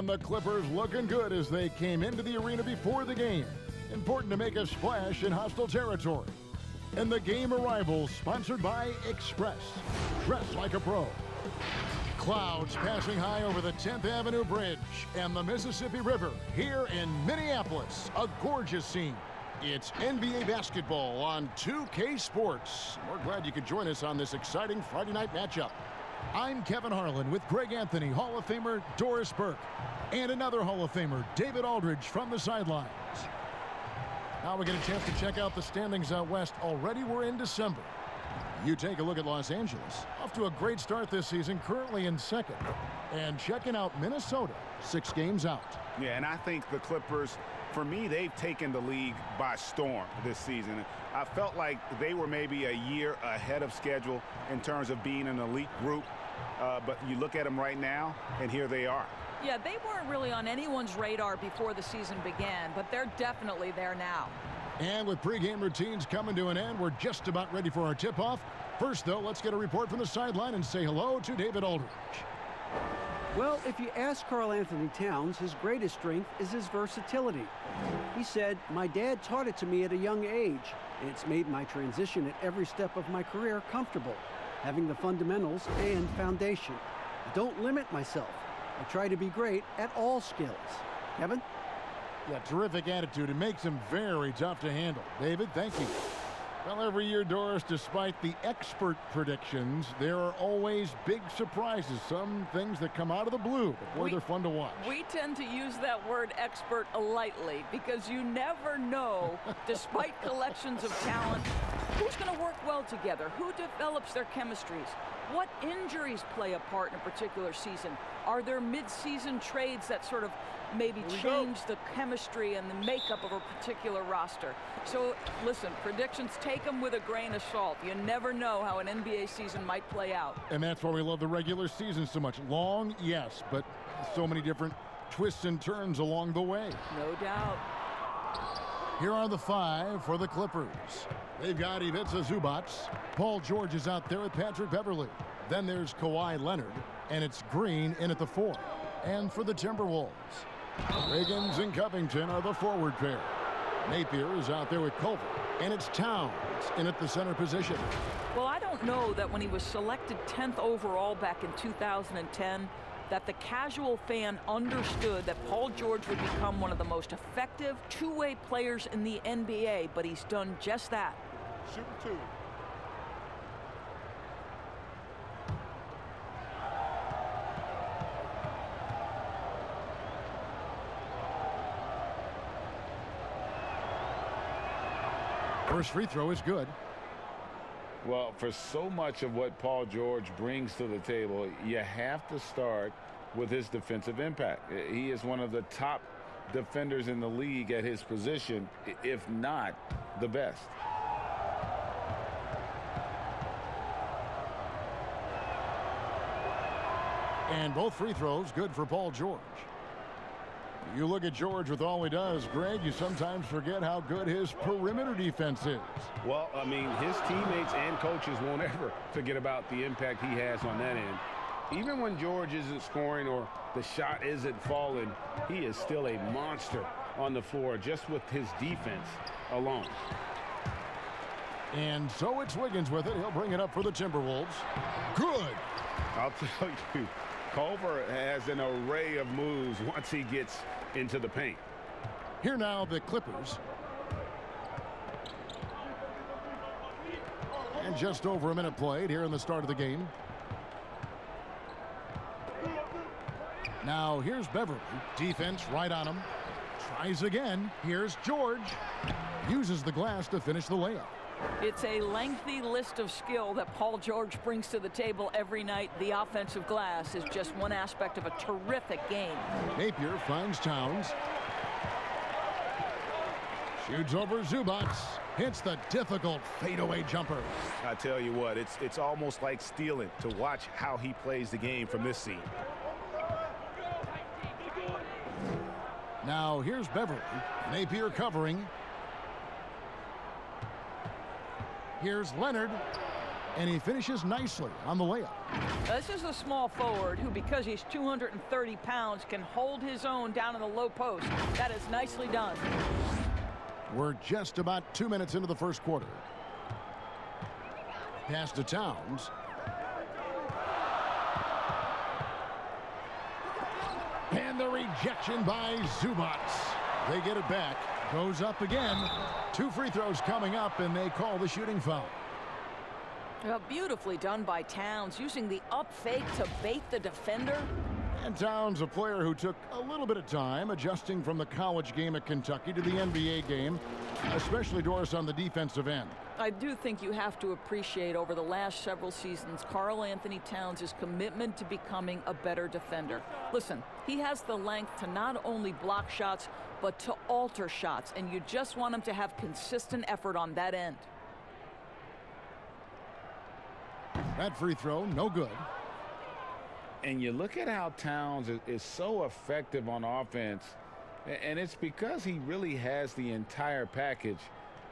And the Clippers looking good as they came into the arena before the game. Important to make a splash in hostile territory. And the game arrival sponsored by Express. Dress like a pro. Clouds passing high over the 10th Avenue Bridge and the Mississippi River here in Minneapolis. A gorgeous scene. It's NBA basketball on 2K Sports. We're glad you could join us on this exciting Friday night matchup. I'm Kevin Harlan with Greg Anthony, Hall of Famer Doris Burke, and another Hall of Famer, David Aldridge, from the sidelines. Now we get a chance to check out the standings out west. Already we're in December. You take a look at Los Angeles. Off to a great start this season, currently in second. And checking out Minnesota, 6 games out. Yeah, and I think the Clippers, for me, they've taken the league by storm this season. I felt like they were maybe a year ahead of schedule in terms of being an elite group. But you look at them right now, and here they are. Yeah, they weren't really on anyone's radar before the season began, but they're definitely there now. And with pregame routines coming to an end, we're just about ready for our tip-off. First, though, let's get a report from the sideline and say hello to David Aldridge. Well, if you ask Karl Anthony Towns, his greatest strength is his versatility. He said, "My dad taught it to me at a young age, and it's made my transition at every step of my career comfortable, having the fundamentals and foundation. I don't limit myself. I try to be great at all skills." Kevin? Yeah, terrific attitude. It makes him very tough to handle. David, thank you. Well, every year, Doris, despite the expert predictions, there are always big surprises. Some things that come out of the blue, but boy, they're fun to watch. We tend to use that word expert lightly because you never know, despite collections of talent, who's going to work well together, who develops their chemistries, what injuries play a part in a particular season. Are there mid-season trades that sort of maybe change the chemistry and the makeup of a particular roster? So, listen, predictions, take them with a grain of salt. You never know how an NBA season might play out. And that's why we love the regular season so much. Long, yes, but so many different twists and turns along the way. No doubt. Here are the 5 for the Clippers. They've got Ivica Zubac. Paul George is out there with Patrick Beverley. Then there's Kawhi Leonard, and it's Green in at the 4. And for the Timberwolves, Wiggins and Covington are the forward pair. Napier is out there with Culver, and it's Towns in at the center position. Well, I don't know that when he was selected 10th overall back in 2010, that the casual fan understood that Paul George would become one of the most effective two-way players in the NBA, but he's done just that. Shooting 2. First free throw is good. Well, for so much of what Paul George brings to the table, you have to start with his defensive impact. He is one of the top defenders in the league at his position, if not the best. And both free throws good for Paul George. You look at George with all he does, Greg, you sometimes forget how good his perimeter defense is. Well, I mean, his teammates and coaches won't ever forget about the impact he has on that end. Even when George isn't scoring or the shot isn't falling, he is still a monster on the floor just with his defense alone. And so it's Wiggins with it. He'll bring it up for the Timberwolves. Good. I'll tell you, Culver has an array of moves once he gets into the paint. Here now, the Clippers. And just over a minute played here in the start of the game. Now here's Beverly. Defense right on him. Tries again. Here's George. Uses the glass to finish the layup. It's a lengthy list of skill that Paul George brings to the table every night. The offensive glass is just one aspect of a terrific game. Napier finds Towns. Shoots over Zubac. Hits the difficult fadeaway jumper. I tell you what, it's almost like stealing to watch how he plays the game from this seat. Now here's Beverly. Napier covering. Here's Leonard. And he finishes nicely on the layup. This is a small forward who, because he's 230 pounds, can hold his own down in the low post. That is nicely done. We're just about 2 minutes into the first quarter. Pass to Towns. And the rejection by Zubac. They get it back. Goes up again. 2 free throws coming up, and they call the shooting foul. Well, beautifully done by Towns, using the up fake to bait the defender. And Towns, a player who took a little bit of time adjusting from the college game at Kentucky to the NBA game, especially Doris on the defensive end. I do think you have to appreciate over the last several seasons Karl Anthony Towns' commitment to becoming a better defender. Listen, he has the length to not only block shots, but to alter shots, and you just want him to have consistent effort on that end. That free throw, no good. And you look at how Towns is so effective on offense, and it's because he really has the entire package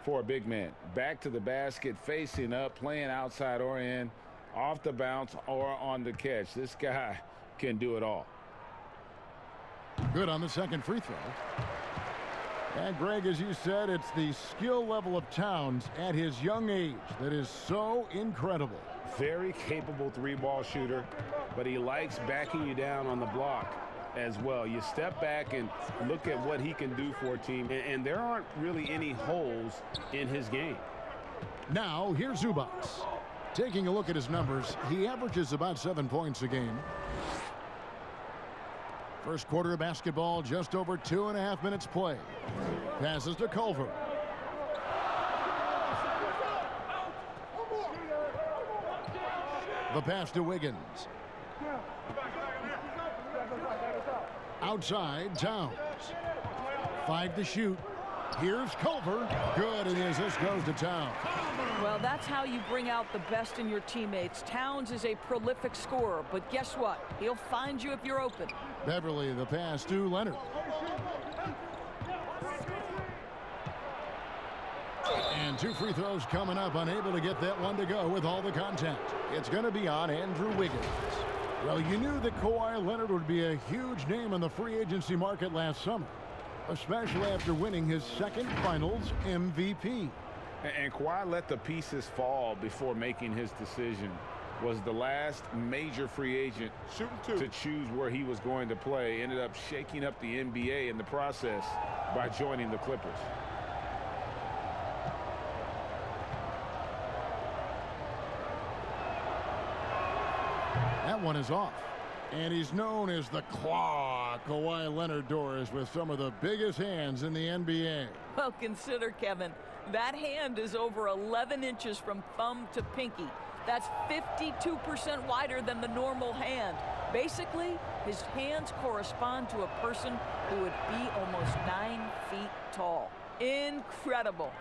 for a big man. Back to the basket, facing up, playing outside or in, off the bounce or on the catch. This guy can do it all. Good on the second free throw. And Greg, as you said, it's the skill level of Towns at his young age that is so incredible. Very capable three-ball shooter, but he likes backing you down on the block as well. You step back and look at what he can do for a team, and there aren't really any holes in his game. Now, here's Zubac. Taking a look at his numbers, he averages about 7 points a game. First quarter of basketball, just over 2.5 minutes play. Passes to Culver. The pass to Wiggins. Outside, Towns. 5 to shoot. Here's Culver. Good, and the assist goes to Towns. Well, that's how you bring out the best in your teammates. Towns is a prolific scorer, but guess what? He'll find you if you're open. Beverly, the pass to Leonard. And 2 free throws coming up, unable to get that one to go with all the contact. It's going to be on Andrew Wiggins. Well, you knew that Kawhi Leonard would be a huge name on the free agency market last summer, especially after winning his second Finals MVP. And Kawhi let the pieces fall before making his decision. Was the last major free agent to choose where he was going to play. Ended up shaking up the NBA in the process by joining the Clippers. That one is off. And he's known as the Claw, Kawhi Leonard, Doris, with some of the biggest hands in the NBA. Well, consider, Kevin, that hand is over 11 inches from thumb to pinky. That's 52% wider than the normal hand. Basically, his hands correspond to a person who would be almost 9 feet tall. Incredible.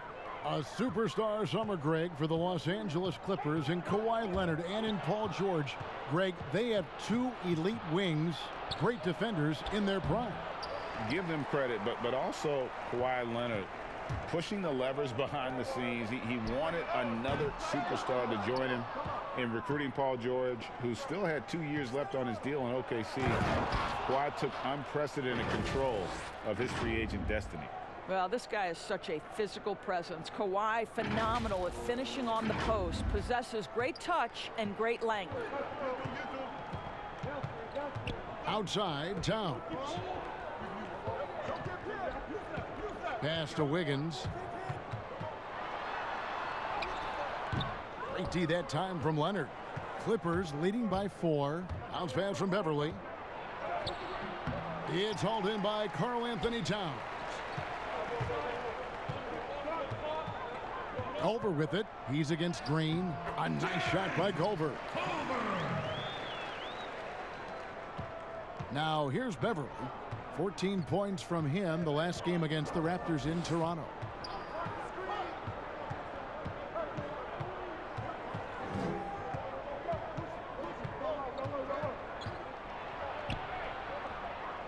A superstar summer, Greg, for the Los Angeles Clippers in Kawhi Leonard and in Paul George. Greg, they have 2 elite wings, great defenders in their prime. Give them credit, but also Kawhi Leonard pushing the levers behind the scenes. He wanted another superstar to join him in recruiting Paul George, who still had 2 years left on his deal in OKC. Kawhi took unprecedented control of his free agent destiny. Well, this guy is such a physical presence. Kawhi, phenomenal at finishing on the post, possesses great touch and great length. Outside, Towns. Pass to Wiggins. Great D that time from Leonard. Clippers leading by 4. Bounce pass from Beverly. It's hauled in by Karl Anthony Towns. Culver with it. He's against Green. A nice shot by Culver. Now here's Beverly. 14 points from him the last game against the Raptors in Toronto.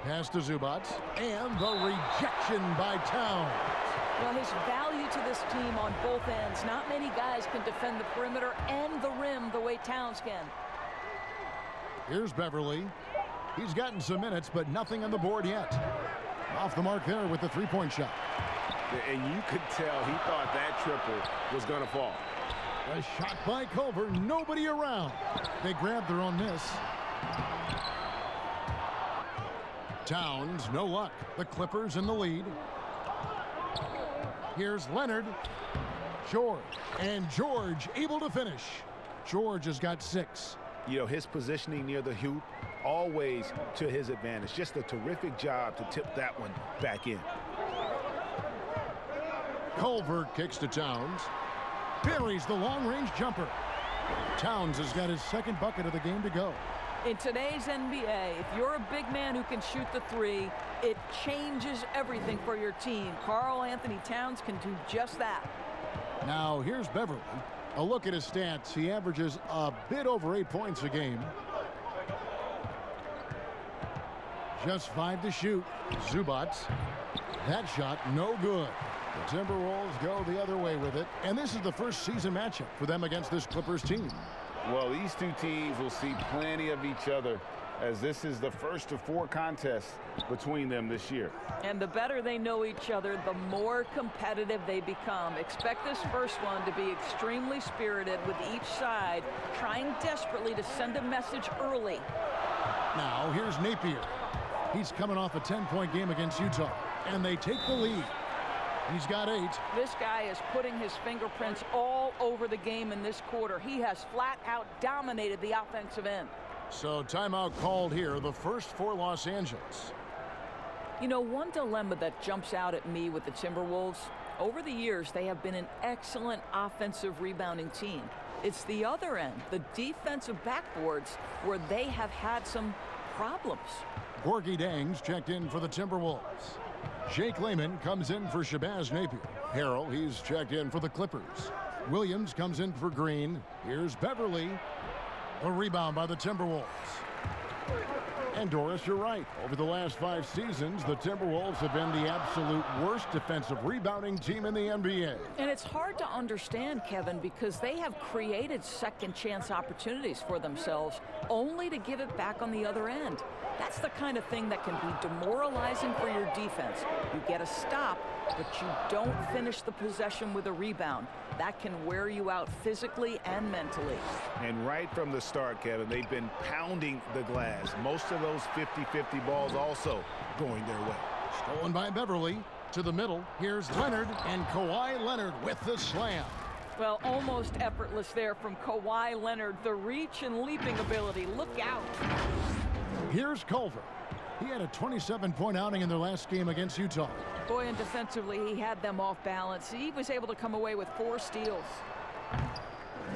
Pass to Zubac. And the rejection by Towns. Well, his value to this team on both ends. Not many guys can defend the perimeter and the rim the way Towns can. Here's Beverly. He's gotten some minutes, but nothing on the board yet. Off the mark there with the three-point shot. And you could tell he thought that triple was going to fall. A shot by Culver, nobody around. They grabbed their own miss. Towns, no luck. The Clippers in the lead. Here's Leonard. George. And George able to finish. George has got 6. You know, his positioning near the hoop, always to his advantage. Just a terrific job to tip that one back in. Culver kicks to Towns. Buries the long-range jumper. Towns has got his second bucket of the game to go. In today's NBA, if you're a big man who can shoot the three, it changes everything for your team. Karl Anthony Towns can do just that. Now here's Beverly. A look at his stats. He averages a bit over 8 points a game. Just 5 to shoot. Zubats. That shot no good. The Timberwolves go the other way with it. And this is the first season matchup for them against this Clippers team. Well, these two teams will see plenty of each other, as this is the first of 4 contests between them this year. And the better they know each other, the more competitive they become. Expect this first one to be extremely spirited, with each side trying desperately to send a message early. Now here's Napier. He's coming off a 10-point game against Utah, and they take the lead. He's got 8. This guy is putting his fingerprints all over the game in this quarter. He has flat out dominated the offensive end. So timeout called here, the first for Los Angeles. You know, one dilemma that jumps out at me with the Timberwolves, over the years they have been an excellent offensive rebounding team. It's the other end, the defensive backboards, where they have had some problems. Gorgie Dangs checked in for the Timberwolves. Jake Layman comes in for Shabazz Napier. Harrell, he's checked in for the Clippers. Williams comes in for Green. Here's Beverly. A rebound by the Timberwolves. And Doris, you're right. Over the last 5 seasons, the Timberwolves have been the absolute worst defensive rebounding team in the NBA. And it's hard to understand, Kevin, because they have created second chance opportunities for themselves, only to give it back on the other end. That's the kind of thing that can be demoralizing for your defense. You get a stop, but you don't finish the possession with a rebound. That can wear you out physically and mentally. And right from the start, Kevin, they've been pounding the glass. Most of those 50-50 balls also going their way. Stolen by Beverly. To the middle. Here's Leonard, and Kawhi Leonard with the slam. Well, almost effortless there from Kawhi Leonard. The reach and leaping ability. Look out. Here's Culver. He had a 27-point outing in their last game against Utah. Boy, and defensively, he had them off balance. He was able to come away with 4 steals.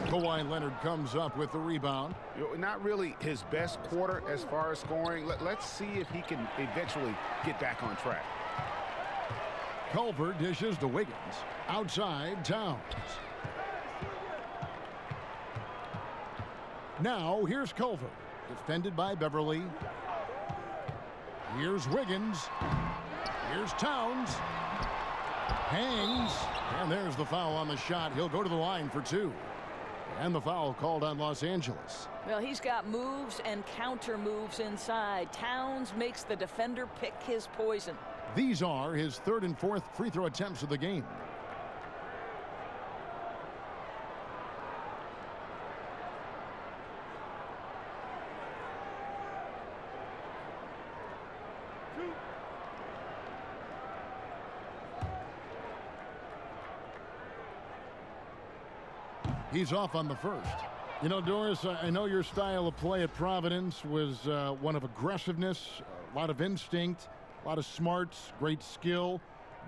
Kawhi Leonard comes up with the rebound. You know, not really his best quarter as far as scoring. Let's see if he can eventually get back on track. Culver dishes to Wiggins. Outside, Towns. Now, here's Culver. Defended by Beverly. Here's Wiggins. Here's Towns. Hangs. And there's the foul on the shot. He'll go to the line for 2. And the foul called on Los Angeles. Well, he's got moves and counter moves inside. Towns makes the defender pick his poison. These are his 3rd and 4th free throw attempts of the game. He's off on the first. You know, Doris, I know your style of play at Providence was one of aggressiveness, a lot of instinct, a lot of smarts, great skill.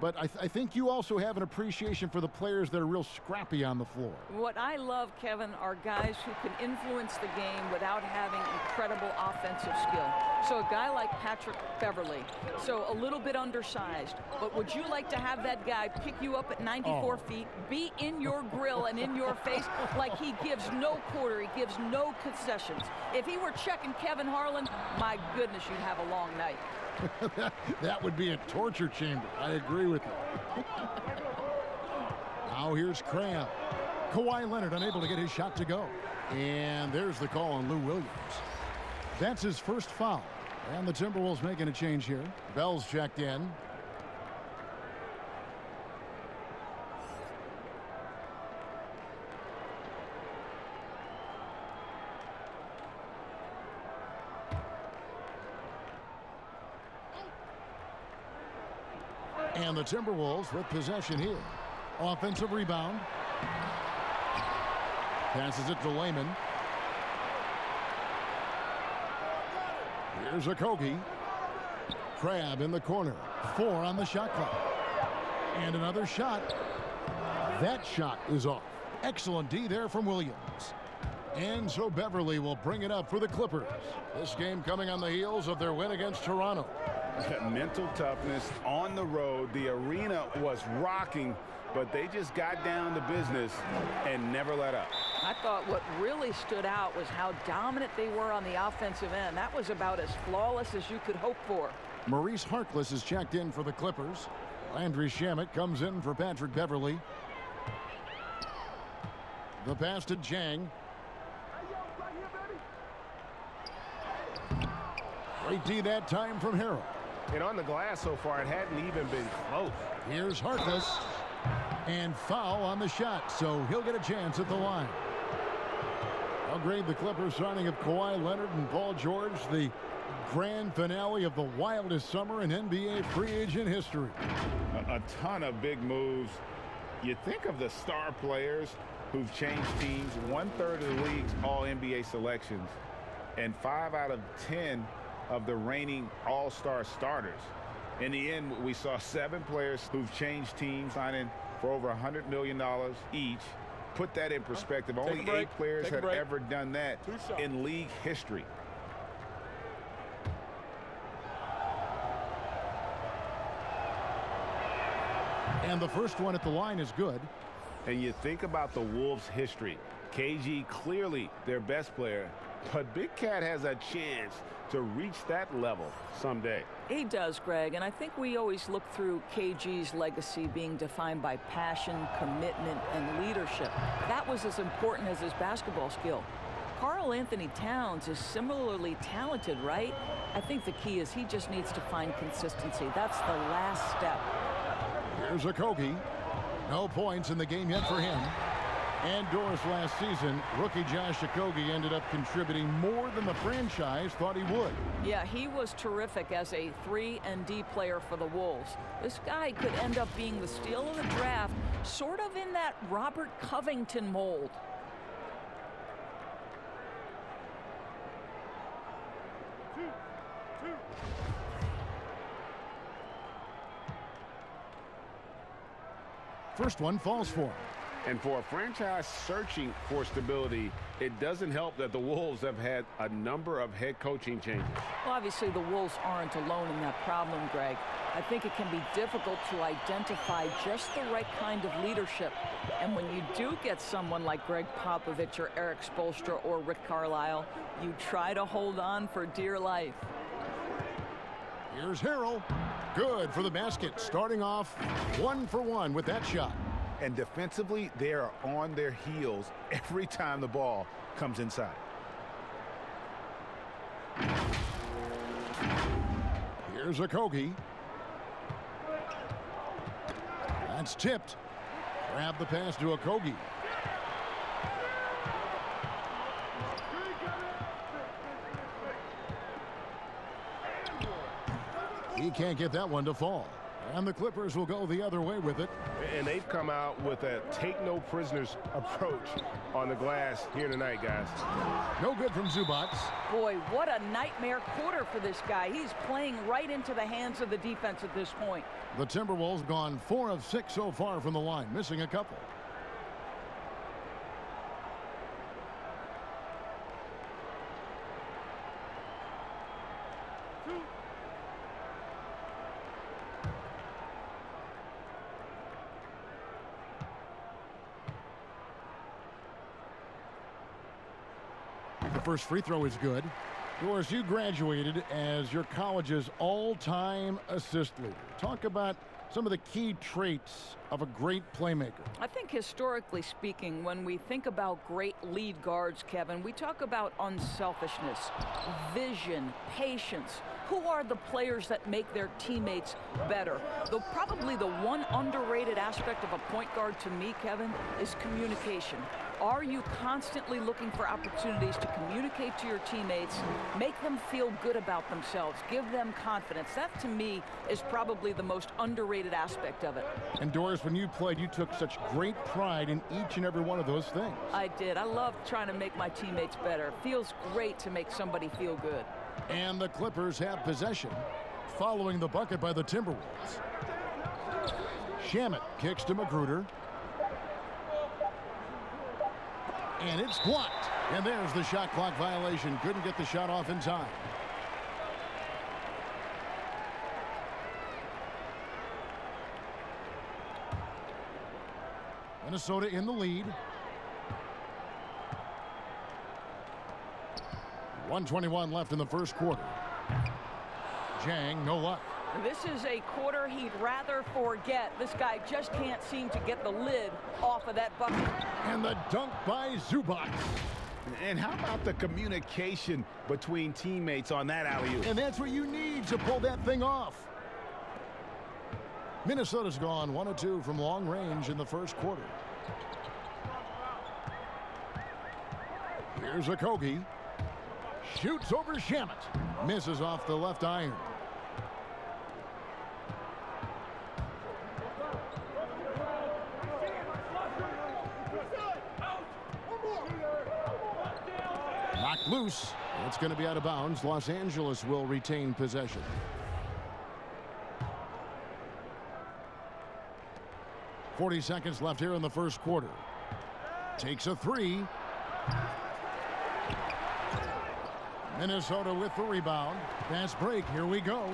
But I think you also have an appreciation for the players that are real scrappy on the floor. What I love, Kevin, are guys who can influence the game without having incredible offensive skill. So a guy like Patrick Beverly, so a little bit undersized, but would you like to have that guy pick you up at 94 feet, be in your grill and in your face like he gives no quarter, he gives no concessions? If he were checking Kevin Harlan, my goodness, you'd have a long night. That would be a torture chamber. I agree with you. Now here's Cram. Kawhi Leonard unable to get his shot to go. And there's the call on Lou Williams. That's his first foul. And the Timberwolves making a change here. Bell's checked in. And the Timberwolves with possession here. Offensive rebound. Passes it to Layman. Here's Okogie. Crab in the corner. 4 on the shot clock. And another shot. That shot is off. Excellent D there from Williams. And so Beverly will bring it up for the Clippers. This game coming on the heels of their win against Toronto. Mental toughness on the road. The arena was rocking, but they just got down to business and never let up. I thought what really stood out was how dominant they were on the offensive end. That was about as flawless as you could hope for. Maurice Harkless is checked in for the Clippers. Landry Shamet comes in for Patrick Beverly. The pass to Jang. Great D that time from Harrell. And on the glass so far, it hadn't even been close. Here's Harkless. And foul on the shot, so he'll get a chance at the line. I'll grade the Clippers signing of Kawhi Leonard and Paul George, the grand finale of the wildest summer in NBA free agent history. A ton of big moves. You think of the star players who've changed teams. 1/3 of the league's all-NBA selections and 5 out of 10 of the reigning all-star starters. In the end, we saw 7 players who've changed teams, signing for over $100 million each. Put that in perspective. Only 8 players had ever done that in league history. And the first one at the line is good. And you think about the Wolves' history. KG clearly their best player, but Big Cat has a chance to reach that level someday. He does, Greg, and I think we always look through KG's legacy being defined by passion, commitment, and leadership. That was as important as his basketball skill. Karl Anthony Towns is similarly talented, right? I think the key is he just needs to find consistency. That's the last step. Here's Okogie. No points in the game yet for him. And Doris last season, rookie Josh Okogie ended up contributing more than the franchise thought he would. Yeah, he was terrific as a 3-and-D player for the Wolves. This guy could end up being the steal of the draft, sort of in that Robert Covington mold. First one falls for him. And for a franchise searching for stability, it doesn't help that the Wolves have had a number of head coaching changes. Well, obviously, the Wolves aren't alone in that problem, Greg. I think it can be difficult to identify just the right kind of leadership. And when you do get someone like Greg Popovich or Eric Spoelstra or Rick Carlisle, you try to hold on for dear life. Here's Harrell. Good for the basket. Starting off 1 for 1 with that shot. And defensively, they are on their heels every time the ball comes inside. Here's Okogie. That's tipped. Grab the pass to Okogie. He can't get that one to fall. And the Clippers will go the other way with it. And they've come out with a take-no-prisoners approach on the glass here tonight, guys. No good from Zubac. Boy, what a nightmare quarter for this guy. He's playing right into the hands of the defense at this point. The Timberwolves gone 4 of 6 so far from the line, missing a couple. The first free throw is good. Doris, you graduated as your college's all-time assist leader. Talk about some of the key traits of a great playmaker? I think historically speaking, when we think about great lead guards, Kevin, we talk about unselfishness, vision, patience. Who are the players that make their teammates better? Though probably the one underrated aspect of a point guard to me, Kevin, is communication. Are you constantly looking for opportunities to communicate to your teammates, make them feel good about themselves, give them confidence? That, to me, is probably the most underrated aspect of it. And Doris, when you played, you took such great pride in each and every one of those things. I did. I love trying to make my teammates better. It feels great to make somebody feel good. And the Clippers have possession following the bucket by the Timberwolves. Shamet kicks to Magruder. And it's blocked. And there's the shot clock violation. Couldn't get the shot off in time. Minnesota in the lead. 1:21 left in the first quarter. Jang, no luck. This is a quarter he'd rather forget. This guy just can't seem to get the lid off of that bucket. And the dunk by Zubac. And how about the communication between teammates on that alley-oop? And that's what you need to pull that thing off. Minnesota's gone 1 of 2 from long range in the first quarter. Here's Okogie. Shoots over Shamet. Misses off the left iron. Knocked loose. It's going to be out of bounds. Los Angeles will retain possession. .40 seconds left here in the first quarter. Takes a three. Minnesota with the rebound. Fast break. Here we go.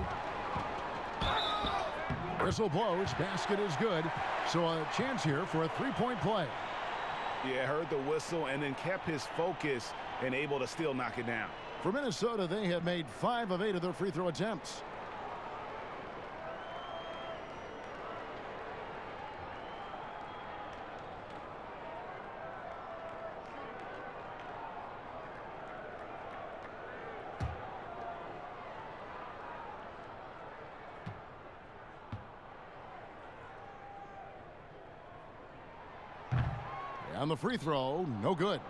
Whistle blows. Basket is good. So a chance here for a three-point play. Yeah, heard the whistle and then kept his focus and able to still knock it down. For Minnesota, they have made 5 of 8 of their free throw attempts. On the free throw, no good.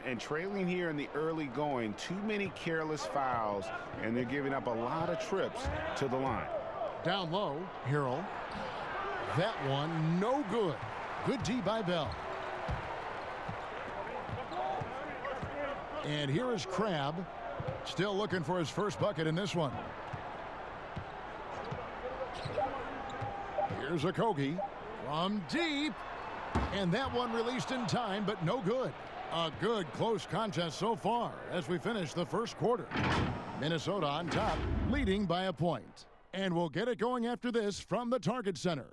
And trailing here in the early going, too many careless fouls, and they're giving up a lot of trips to the line. Down low, Harrell. That one, no good. Good D by Bell. And here is Crabbe, still looking for his first bucket in this one. Here's Okogie from deep. And that one released in time, but no good. A good close contest so far as we finish the first quarter. Minnesota on top, leading by a point. And we'll get it going after this from the Target Center.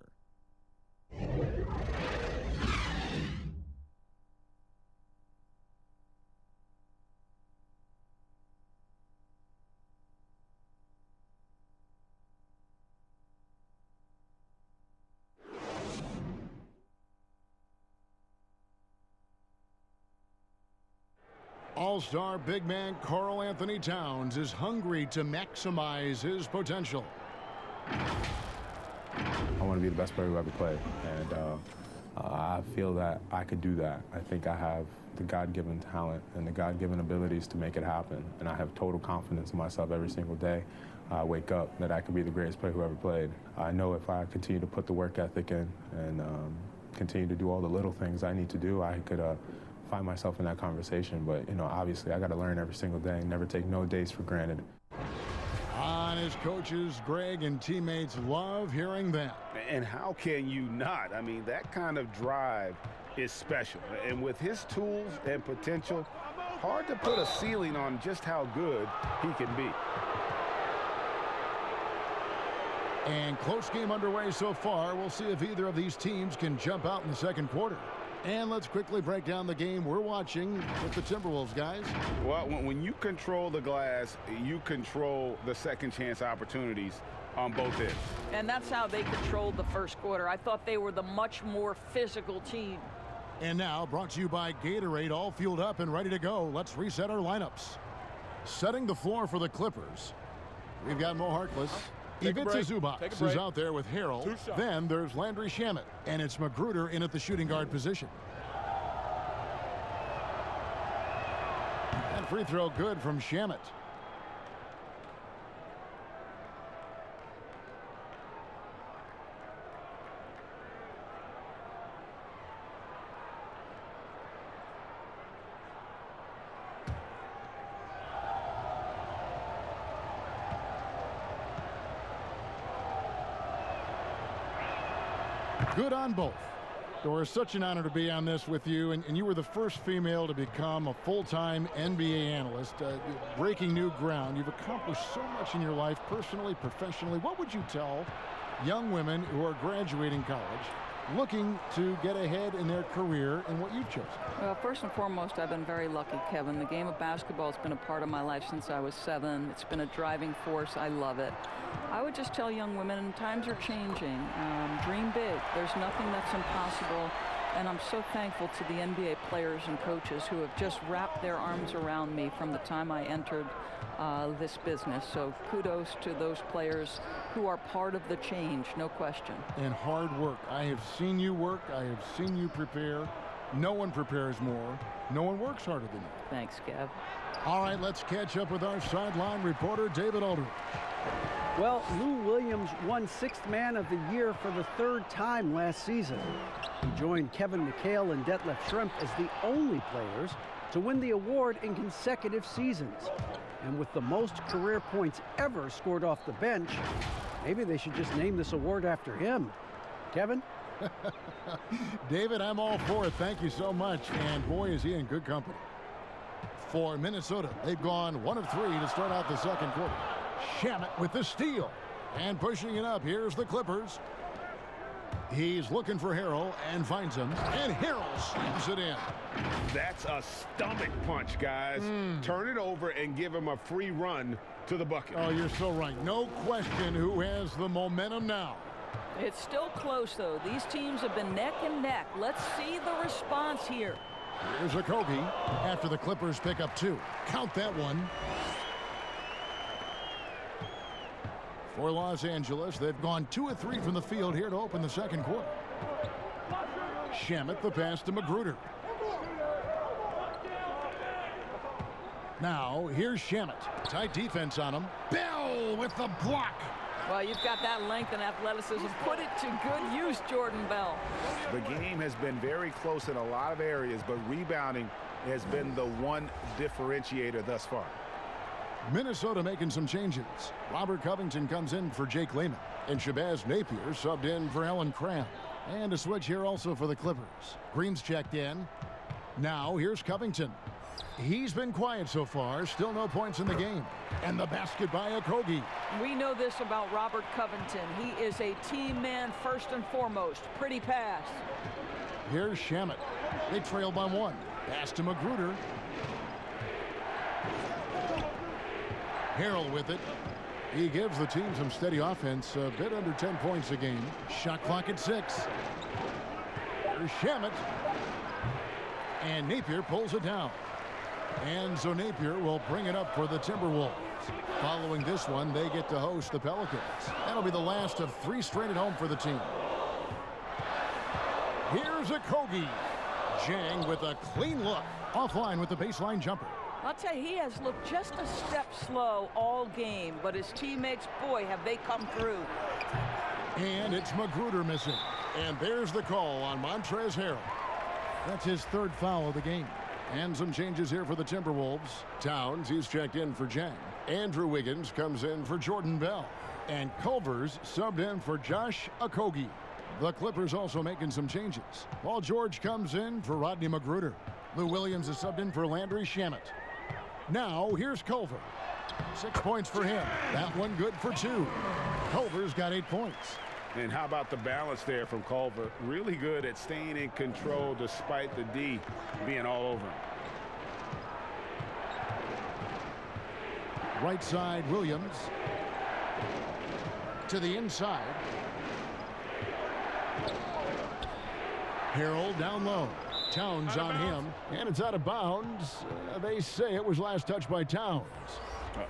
All-star big man Karl Anthony Towns is hungry to maximize his potential. I want to be the best player who ever played, and I feel that I could do that. I think I have the God-given talent and the God-given abilities to make it happen, and I have total confidence in myself every single day. I wake up that I could be the greatest player who ever played. I know if I continue to put the work ethic in and continue to do all the little things I need to do, I could find myself in that conversation. But, you know, obviously I got to learn every single day and never take no days for granted. On his coaches, Greg, and teammates love hearing that. And how can you not? I mean, that kind of drive is special. And with his tools and potential, hard to put a ceiling on just how good he can be. And close game underway so far. We'll see if either of these teams can jump out in the second quarter. And let's quickly break down the game we're watching with the Timberwolves, guys. Well, when you control the glass, you control the second chance opportunities on both ends. And that's how they controlled the first quarter. I thought they were the much more physical team. And now, brought to you by Gatorade, all fueled up and ready to go. Let's reset our lineups. Setting the floor for the Clippers, we've got Mo Harkless. Ivica Zubac is out there with Harrell. Then there's Landry Shamet. And it's Magruder in at the shooting guard position. And free throw good from Shamet. Good on both. Doris, such an honor to be on this with you, and you were the first female to become a full-time NBA analyst, breaking new ground. You've accomplished so much in your life, personally, professionally. What would you tell young women who are graduating college, looking to get ahead in their career and what you've chosen? Well, first and foremost, I've been very lucky, Kevin. The game of basketball has been a part of my life since I was 7. It's been a driving force. I love it. I would just tell young women, times are changing. Dream big. There's nothing that's impossible. And I'm so thankful to the NBA players and coaches who have just wrapped their arms around me from the time I entered this business. So kudos to those players who are part of the change, no question. And hard work. I have seen you work. I have seen you prepare. No one prepares more. No one works harder than you. Thanks, Kev. All right, let's catch up with our sideline reporter, David Aldridge. Well, Lou Williams won 6th Man of the Year for the 3rd time last season. He joined Kevin McHale and Detlef Schrempf as the only players to win the award in consecutive seasons. And with the most career points ever scored off the bench, maybe they should just name this award after him. Kevin? David, I'm all for it. Thank you so much. And boy, is he in good company. For Minnesota, they've gone 1 of 3 to start out the second quarter. Shamet with the steal. And pushing it up, here's the Clippers. He's looking for Harrell and finds him. And Harrell slams it in. That's a stomach punch, guys. Turn it over and give him a free run to the bucket. Oh, you're so right. No question who has the momentum now. It's still close, though. These teams have been neck and neck. Let's see the response here. Here's Okogie after the Clippers pick up 2. Count that one. For Los Angeles, they've gone 2 of 3 from the field here to open the second quarter. Shamet the pass to Magruder. Now, here's Shamet. Tight defense on him. Bell with the block. Well, you've got that length and athleticism. Put it to good use, Jordan Bell. The game has been very close in a lot of areas, but rebounding has been the one differentiator thus far. Minnesota making some changes. Robert Covington comes in for Jake Layman. And Shabazz Napier subbed in for Alan Cram. And a switch here also for the Clippers. Green's checked in. Now here's Covington. He's been quiet so far. Still no points in the game. And the basket by Okogie. We know this about Robert Covington. He is a team man first and foremost. Pretty pass. Here's Shamet. They trail by 1. Pass to Magruder. Harrell with it. He gives the team some steady offense, a bit under 10 points a game. Shot clock at 6. Here's Shamet. And Napier pulls it down. And so Napier will bring it up for the Timberwolves. Following this one, they get to host the Pelicans. That'll be the last of 3 straight at home for the team. Here's Okogie. Jang with a clean look. Offline with the baseline jumper. I'll tell you, he has looked just a step slow all game, but his teammates, boy, have they come through. And it's Magruder missing. And there's the call on Montrezl Harrell. That's his 3rd foul of the game. And some changes here for the Timberwolves. Towns, he's checked in for Jang. Andrew Wiggins comes in for Jordan Bell. And Culver's subbed in for Josh Okogie. The Clippers also making some changes. Paul George comes in for Rodney Magruder. Lou Williams is subbed in for Landry Shamet. Now, here's Culver. 6 points for him. That one good for 2. Culver's got 8 points. And how about the balance there from Culver? Really good at staying in control despite the D being all over him. Right side, Williams. to the inside. Harrell down low. Towns on him, and it's out of bounds. They say it was last touched by Towns.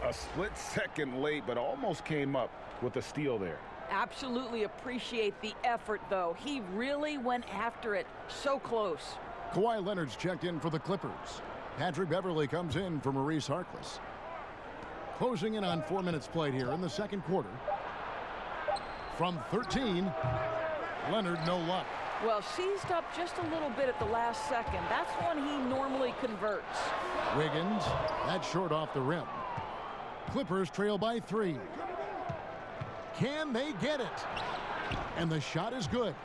A split second late, but almost came up with a steal there. Absolutely appreciate the effort, though. He really went after it. So close. Kawhi Leonard's checked in for the Clippers. Patrick Beverley comes in for Maurice Harkless. Closing in on 4 minutes played here in the second quarter. From 13, Leonard no luck. Well, seized up just a little bit at the last second. That's when he normally converts. Wiggins, that's short off the rim. Clippers trail by 3. Can they get it? And the shot is good.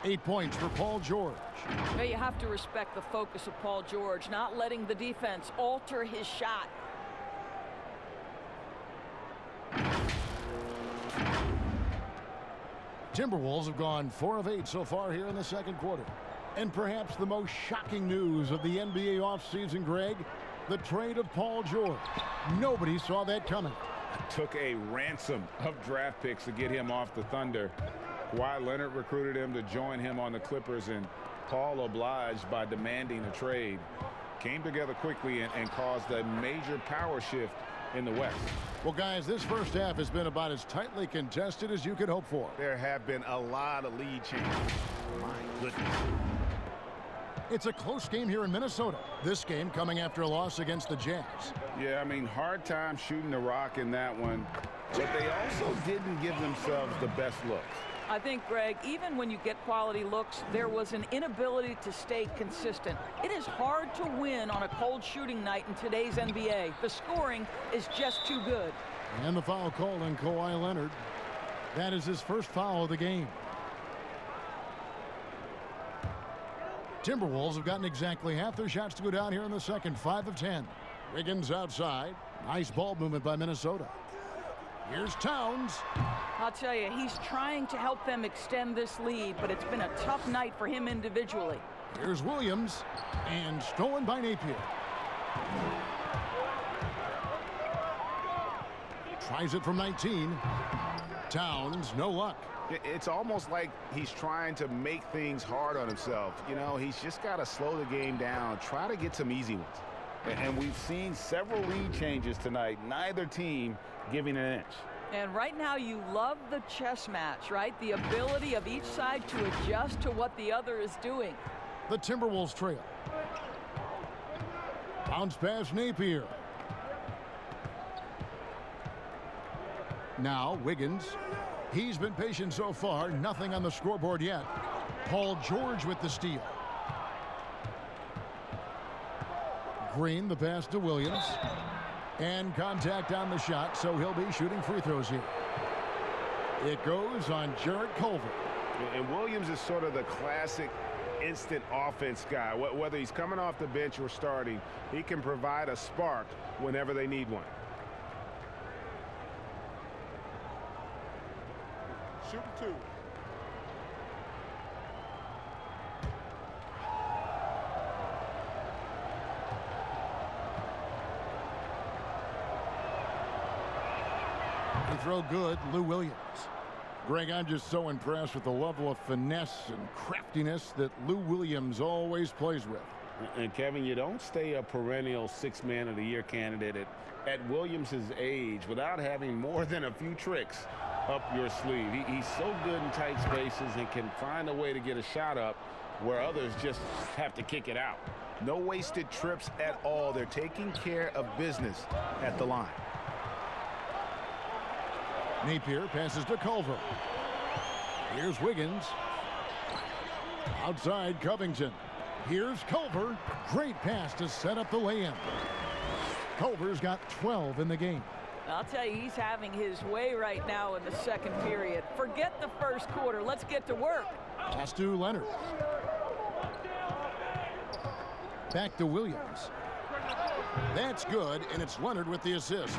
8 points for Paul George. Now you have to respect the focus of Paul George, not letting the defense alter his shot. Timberwolves have gone 4 of 8 so far here in the second quarter. And perhaps the most shocking news of the NBA offseason, Greg, the trade of Paul George. Nobody saw that coming. Took a ransom of draft picks to get him off the Thunder. Kawhi Leonard recruited him to join him on the Clippers, and Paul obliged by demanding a trade. Came together quickly and caused a major power shift in the West. Well, guys, this first half has been about as tightly contested as you could hope for. There have been a lot of lead changes. My goodness. It's a close game here in Minnesota. This game coming after a loss against the Jazz. Yeah, I mean, hard time shooting the rock in that one, but they also didn't give themselves the best looks. I think, Greg, even when you get quality looks, there was an inability to stay consistent. It is hard to win on a cold shooting night in today's NBA. The scoring is just too good. And the foul called on Kawhi Leonard. That is his first foul of the game. Timberwolves have gotten exactly half their shots to go down here in the second, 5 of 10. Wiggins outside. Nice ball movement by Minnesota. Here's Towns. I'll tell you, he's trying to help them extend this lead, but it's been a tough night for him individually. Here's Williams, and stolen by Napier. Tries it from 19. Towns, no luck. It's almost like he's trying to make things hard on himself. You know, he's just got to slow the game down, try to get some easy ones. And we've seen several lead changes tonight, neither team giving an inch. And right now you love the chess match, right? The ability of each side to adjust to what the other is doing. The Timberwolves trail. Bounce pass Napier. Now Wiggins. He's been patient so far. Nothing on the scoreboard yet. Paul George with the steal. Green, the pass to Williams. And contact on the shot, so he'll be shooting free throws here. It goes on Jarrett Culver. And Williams is sort of the classic instant offense guy. Whether he's coming off the bench or starting, he can provide a spark whenever they need one. Shoot 2. Throw good, Lou Williams. Greg, I'm just so impressed with the level of finesse and craftiness that Lou Williams always plays with. And Kevin, you don't stay a perennial 6th Man of the Year candidate at Williams' age without having more than a few tricks up your sleeve. He's so good in tight spaces and can find a way to get a shot up where others just have to kick it out. No wasted trips at all. They're taking care of business at the line. Napier passes to Culver. Here's Wiggins. Outside Covington. Here's Culver. Great pass to set up the lay-in. Culver's got 12 in the game. I'll tell you, he's having his way right now in the second period. Forget the first quarter. Let's get to work. Pass to Leonard. Back to Williams. That's good, and it's Leonard with the assist.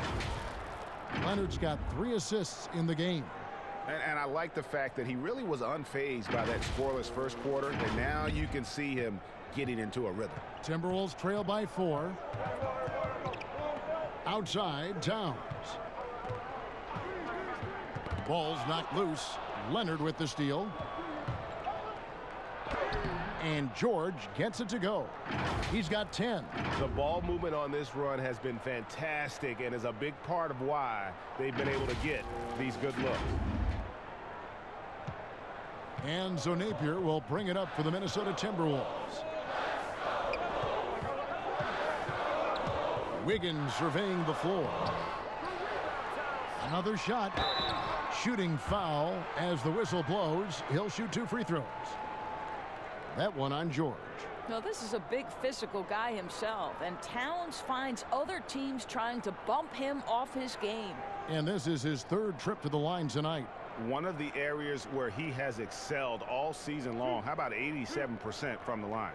Leonard's got 3 assists in the game. And I like the fact that he really was unfazed by that scoreless first quarter, and now you can see him getting into a rhythm. Timberwolves trail by 4. Outside, Towns. Ball's knocked loose. Leonard with the steal. And George gets it to go. He's got 10. The ball movement on this run has been fantastic and is a big part of why they've been able to get these good looks. And so Napier will bring it up for the Minnesota Timberwolves. Wiggins surveying the floor. Another shot. Shooting foul as the whistle blows. He'll shoot 2 free throws. That one on George. Now, this is a big physical guy himself, and Towns finds other teams trying to bump him off his game. And this is his 3rd trip to the line tonight. One of the areas where he has excelled all season long. How about 87% from the line?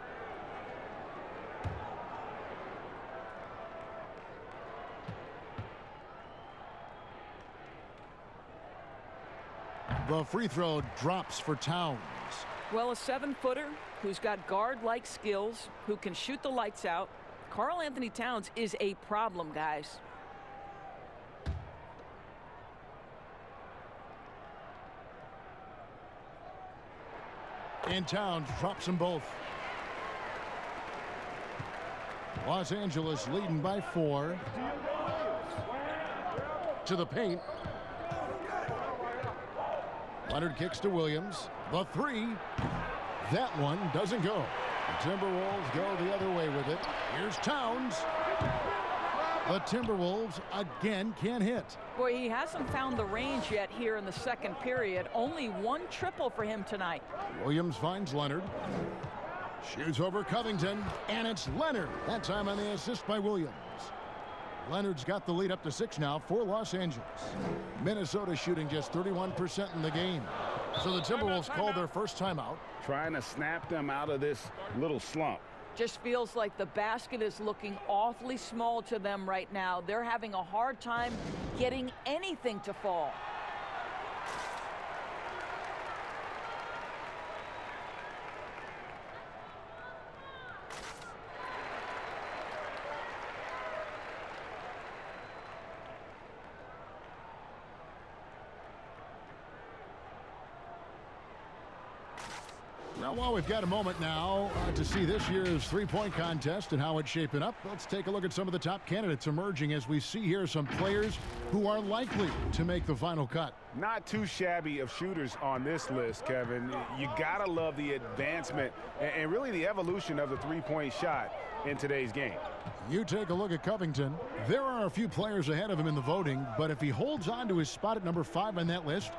The free throw drops for Towns. Well, a 7-footer who's got guard-like skills, who can shoot the lights out. Karl Anthony Towns is a problem, guys. And Towns drops them both. Los Angeles leading by 4. To the paint. Leonard kicks to Williams. The 3. That one doesn't go. The Timberwolves go the other way with it. Here's Towns. The Timberwolves again can't hit. Boy, he hasn't found the range yet here in the 2nd period. Only 1 triple for him tonight. Williams finds Leonard. Shoots over Covington. And it's Leonard. That time on the assist by Williams. Leonard's got the lead up to 6 now for Los Angeles. Minnesota shooting just 31% in the game. So the Timberwolves call their first timeout. Trying to snap them out of this little slump. Just feels like the basket is looking awfully small to them right now. They're having a hard time getting anything to fall. Now, while we've got a moment now to see this year's three-point contest and how it's shaping up, let's take a look at some of the top candidates emerging as we see here some players who are likely to make the final cut. Not too shabby of shooters on this list, Kevin. You gotta love the advancement and really the evolution of the three-point shot in today's game. You take a look at Covington. There are a few players ahead of him in the voting, but if he holds on to his spot at number 5 on that list,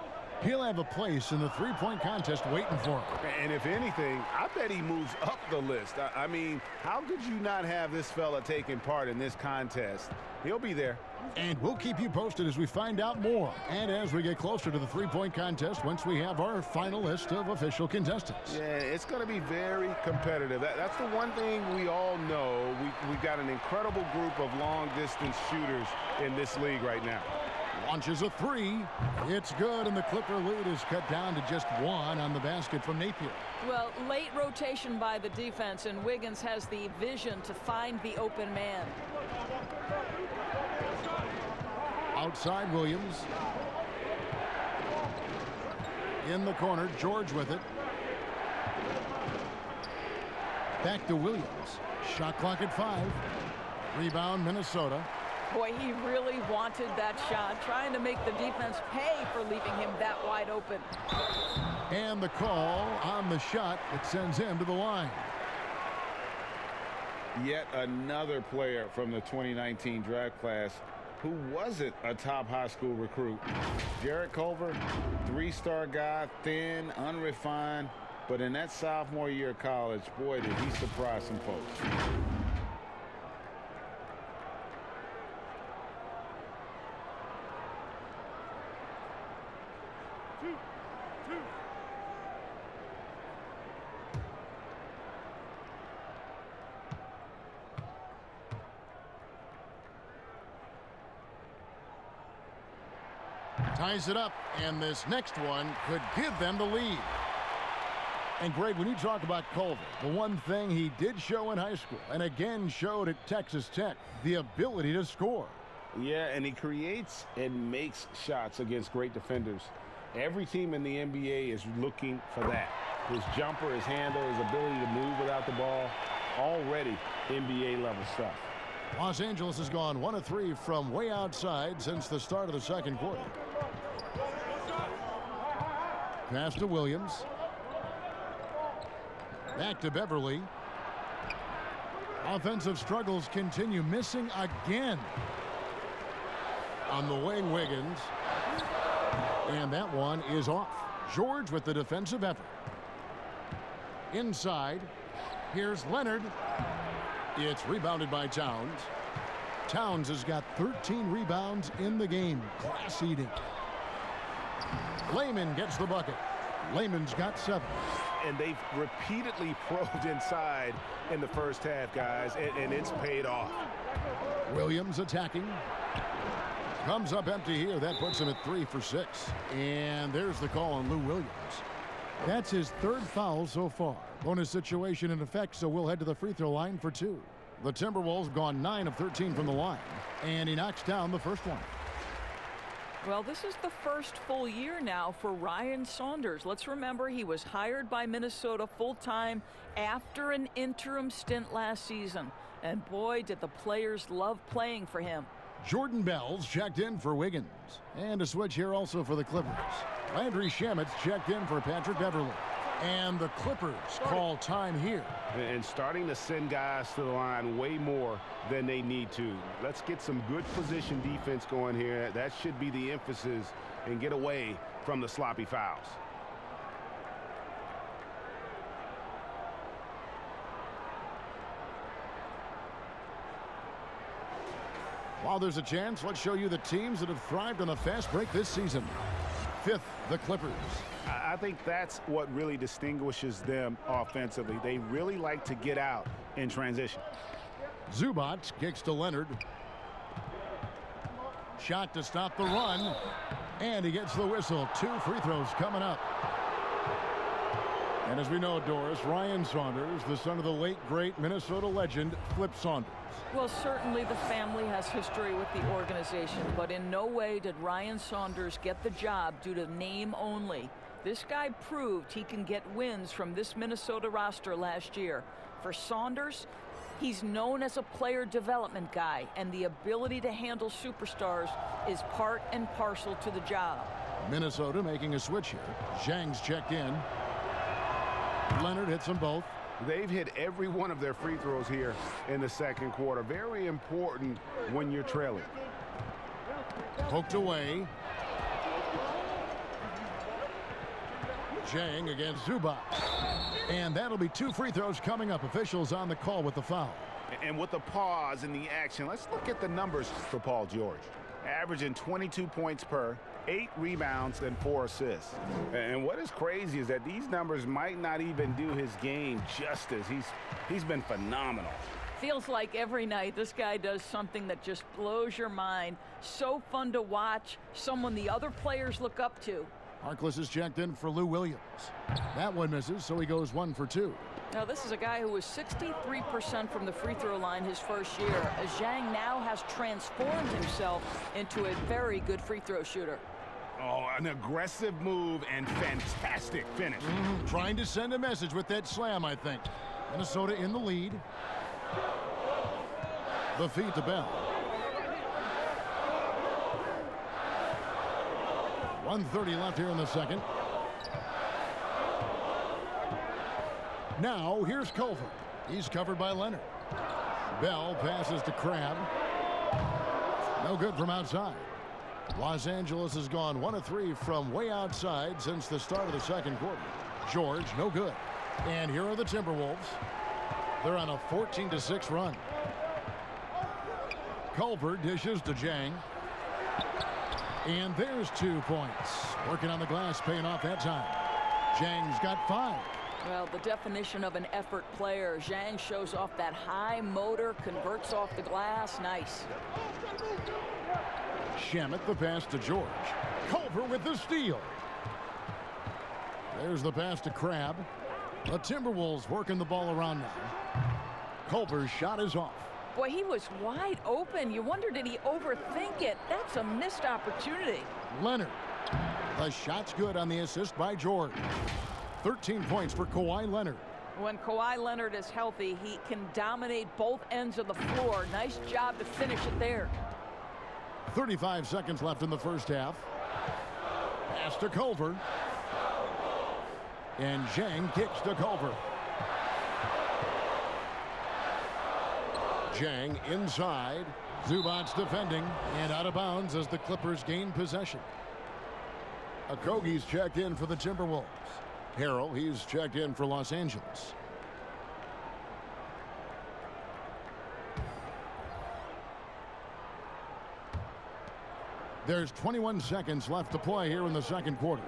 he'll have a place in the three-point contest waiting for him. And if anything, I bet he moves up the list. I mean, how could you not have this fella taking part in this contest? He'll be there. And we'll keep you posted as we find out more and as we get closer to the three-point contest once we have our final list of official contestants. Yeah, it's going to be very competitive. That's the one thing we all know. We've got an incredible group of long-distance shooters in this league right now. Launches a 3. It's good, and the Clipper lead is cut down to just 1 on the basket from Napier. Well, late rotation by the defense, and Wiggins has the vision to find the open man. Outside Williams. In the corner, George with it. Back to Williams. Shot clock at 5. Rebound, Minnesota. Boy, he really wanted that shot, trying to make the defense pay for leaving him that wide open. And the call on the shot, it sends him to the line. Yet another player from the 2019 draft class who wasn't a top high school recruit. Jarrett Culver, 3-star guy, thin, unrefined, but in that sophomore year of college, boy, did he surprise some folks. Ties it up, and this next one could give them the lead. And Greg, when you talk about Culver, the one thing he did show in high school and again showed at Texas Tech, the ability to score. Yeah, and he creates and makes shots against great defenders. Every team in the NBA is looking for that. His jumper, his handle, his ability to move without the ball, already NBA-level stuff. Los Angeles has gone 1 of 3 from way outside since the start of the second quarter. Pass to Williams. Back to Beverly. Offensive struggles continue, missing again. On the wing, Wiggins. And that one is off. George with the defensive effort. Inside. Here's Leonard. It's rebounded by Towns. Towns has got 13 rebounds in the game. Class eating. Layman gets the bucket. Layman's got 7. And they've repeatedly probed inside in the first half, guys, and it's paid off. Williams attacking. Comes up empty here. That puts him at 3 for 6. And there's the call on Lou Williams. That's his 3rd foul so far. Bonus situation in effect, so we'll head to the free throw line for 2. The Timberwolves gone 9 of 13 from the line. And he knocks down the first one. Well, this is the first full year now for Ryan Saunders. Let's remember he was hired by Minnesota full-time after an interim stint last season. And boy, did the players love playing for him. Jordan Bell's checked in for Wiggins. And a switch here also for the Clippers. Landry Shamet's checked in for Patrick Beverly. And the Clippers call time here. And starting to send guys to the line way more than they need to. Let's get some good position defense going here. That should be the emphasis, and get away from the sloppy fouls. While there's a chance, let's show you the teams that have thrived on a fast break this season. 5th, the Clippers. I think that's what really distinguishes them offensively. They really like to get out in transition. Zubac kicks to Leonard. Shot to stop the run. And he gets the whistle. 2 free throws coming up. And as we know, Doris, Ryan Saunders, the son of the late, great Minnesota legend, Flip Saunders. Well, certainly the family has history with the organization, but in no way did Ryan Saunders get the job due to name only. This guy proved he can get wins from this Minnesota roster last year. For Saunders, he's known as a player development guy, and the ability to handle superstars is part and parcel to the job. Minnesota making a switch here. Zhang's checked in. Leonard hits them both. They've hit every one of their free throws here in the second quarter. Very important when you're trailing. Poked away. Zhang against Zubac. And that'll be 2 free throws coming up. Officials on the call with the foul. And with the pause in the action, let's look at the numbers for Paul George. Averaging 22 points per, 8 rebounds, and 4 assists. And what is crazy is that these numbers might not even do his game justice. He's been phenomenal. Feels like every night this guy does something that just blows your mind. So fun to watch, someone the other players look up to. Harkless is checked in for Lou Williams. That one misses, so he goes 1 for 2. Now, this is a guy who was 63% from the free throw line his first year, as Zhang now has transformed himself into a very good free throw shooter. Oh, an aggressive move and fantastic finish. Trying to send a message with that slam, I think. Minnesota in the lead. The feed to Bell. 1:30 left here in the second. Now, here's Culver. He's covered by Leonard. Bell passes to Crabbe. No good from outside. Los Angeles has gone 1 of 3 from way outside since the start of the second quarter. George, no good. And here are the Timberwolves. They're on a 14-6 run. Culver dishes to Zhang. And there's 2 points. Working on the glass, paying off that time. Zhang's got 5. Well, the definition of an effort player. Zhang shows off that high motor, converts off the glass. Nice. Shamet the pass to George. Culver with the steal. There's the pass to Crabbe. The Timberwolves working the ball around now. Culver's shot is off. Boy, he was wide open. You wonder, did he overthink it? That's a missed opportunity. Leonard. The shot's good on the assist by George. 13 points for Kawhi Leonard. When Kawhi Leonard is healthy, he can dominate both ends of the floor. Nice job to finish it there. 35 seconds left in the first half. Pass to Culver. And Zhang kicks to Culver. Zhang inside. Zubac's defending and out of bounds as the Clippers gain possession. Okogie's checked in for the Timberwolves. Harrell, he's checked in for Los Angeles. There's 21 seconds left to play here in the second quarter.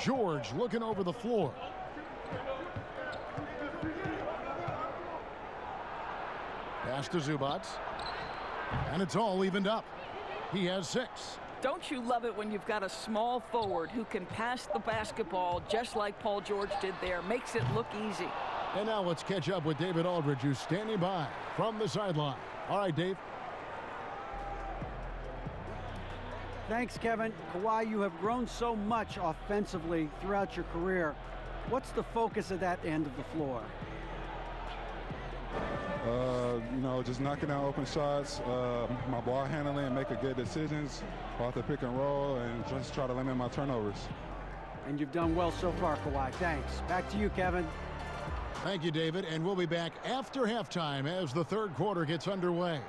George looking over the floor. Pass to Zubac. And it's all evened up. He has 6. Don't you love it when you've got a small forward who can pass the basketball just like Paul George did there? Makes it look easy. And now let's catch up with David Aldridge, who's standing by from the sideline. All right, Dave. Thanks, Kevin. Kawhi, you have grown so much offensively throughout your career. What's the focus of that end of the floor? You know, just knocking down open shots, my ball handling, and making good decisions off the pick and roll, and just try to limit my turnovers. And you've done well so far, Kawhi. Thanks. Back to you, Kevin. Thank you, David. And we'll be back after halftime as the third quarter gets underway.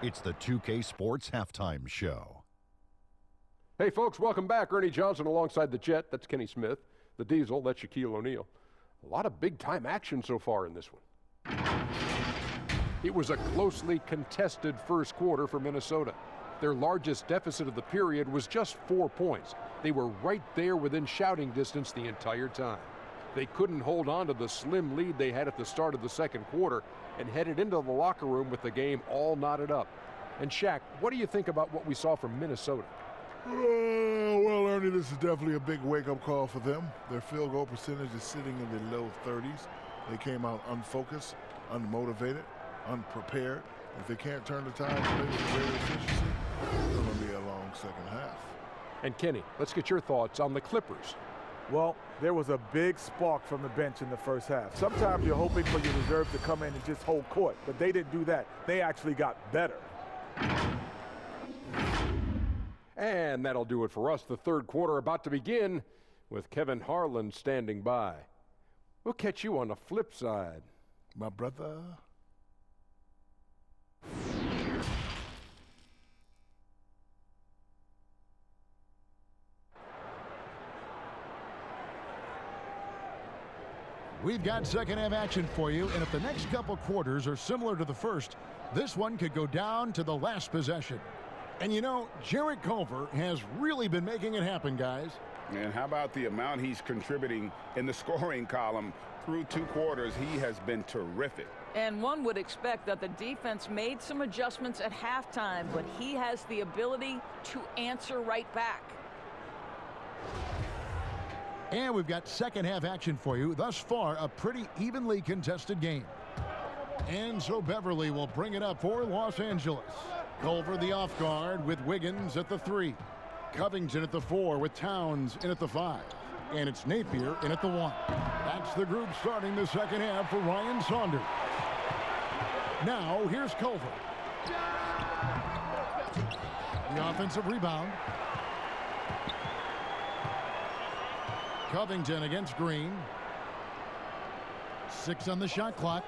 It's the 2K Sports Halftime Show. Hey, folks, welcome back. Ernie Johnson alongside the Jet. That's Kenny Smith. The Diesel, that's Shaquille O'Neal. A lot of big-time action so far in this one. It was a closely contested first quarter for Minnesota. Their largest deficit of the period was just 4 points. They were right there within shouting distance the entire time. They couldn't hold on to the slim lead they had at the start of the second quarter and headed into the locker room with the game all knotted up. And Shaq, what do you think about what we saw from Minnesota? Well, Ernie, this is definitely a big wake-up call for them. Their field goal percentage is sitting in the low 30s. They came out unfocused, unmotivated, unprepared. If they can't turn the tide and play with greater efficiency, it's going to be a long second half. And Kenny, let's get your thoughts on the Clippers. Well, there was a big spark from the bench in the first half. Sometimes you're hoping for your reserve to come in and just hold court, but they didn't do that. They actually got better. And that'll do it for us. The third quarter about to begin with Kevin Harlan standing by. We'll catch you on the flip side. My brother. We've got second half action for you, and if the next couple quarters are similar to the first, this one could go down to the last possession. And you know, Jarrett Culver has really been making it happen, guys. And how about the amount he's contributing in the scoring column through 2 quarters? He has been terrific. And one would expect that the defense made some adjustments at halftime, but he has the ability to answer right back. And we've got second half action for you. Thus far, a pretty evenly contested game. And so Beverly will bring it up for Los Angeles. Culver the off guard with Wiggins at the 3. Covington at the 4 with Towns in at the 5. And it's Napier in at the 1. That's the group starting the second half for Ryan Saunders. Now here's Culver. The offensive rebound. Covington against Green. 6 on the shot clock.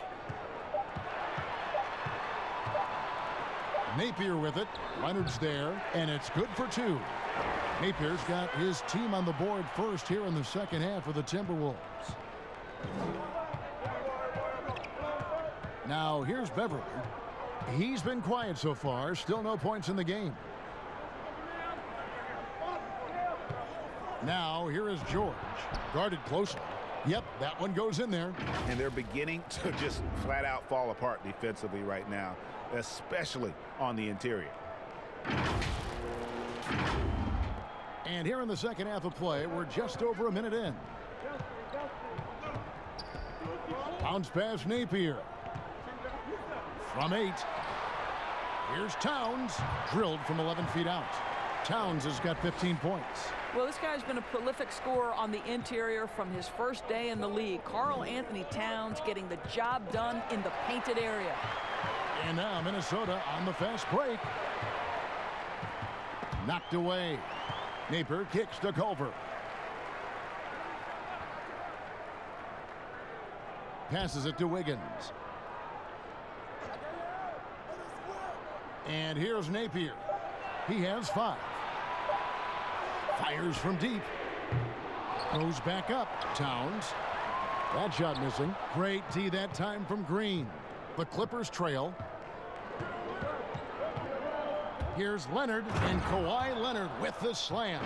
Napier with it. Leonard's there, and it's good for 2. Napier's got his team on the board first here in the second half for the Timberwolves. Now here's Beverly. He's been quiet so far. Still no points in the game. Now here is George. Guarded closely. Yep, that one goes in there. And they're beginning to just flat out fall apart defensively right now, especially on the interior. And here in the second half of play, we're just over a minute in. Bounce pass Napier. From 8. Here's Towns. Drilled from 11 feet out. Towns has got 15 points. Well, this guy's been a prolific scorer on the interior from his first day in the league. Karl Anthony Towns getting the job done in the painted area. And now Minnesota on the fast break. Knocked away. Napier kicks to Culver. Passes it to Wiggins. And here's Napier. He has 5. Fires from deep. Goes back up. Towns. That shot missing. Great D that time from Green. The Clippers trail. Here's Leonard, and Kawhi Leonard with the slam.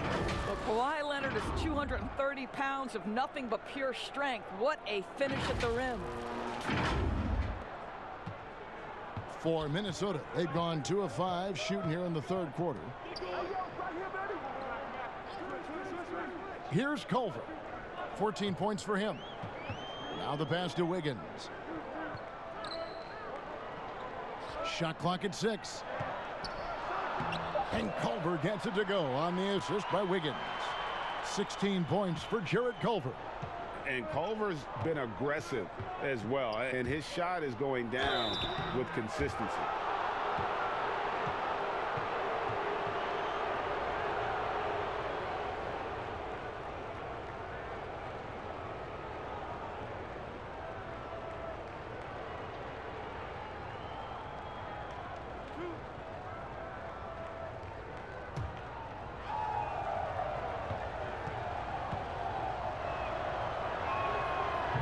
Well, Kawhi Leonard is 230 pounds of nothing but pure strength. What a finish at the rim. For Minnesota, they've gone 2 of 5 shooting here in the third quarter. Here's Culver. 14 points for him. Now the pass to Wiggins. Shot clock at 6. And Culver gets it to go on the assist by Wiggins. 16 points for Jarrett Culver. And Culver's been aggressive as well, and his shot is going down with consistency.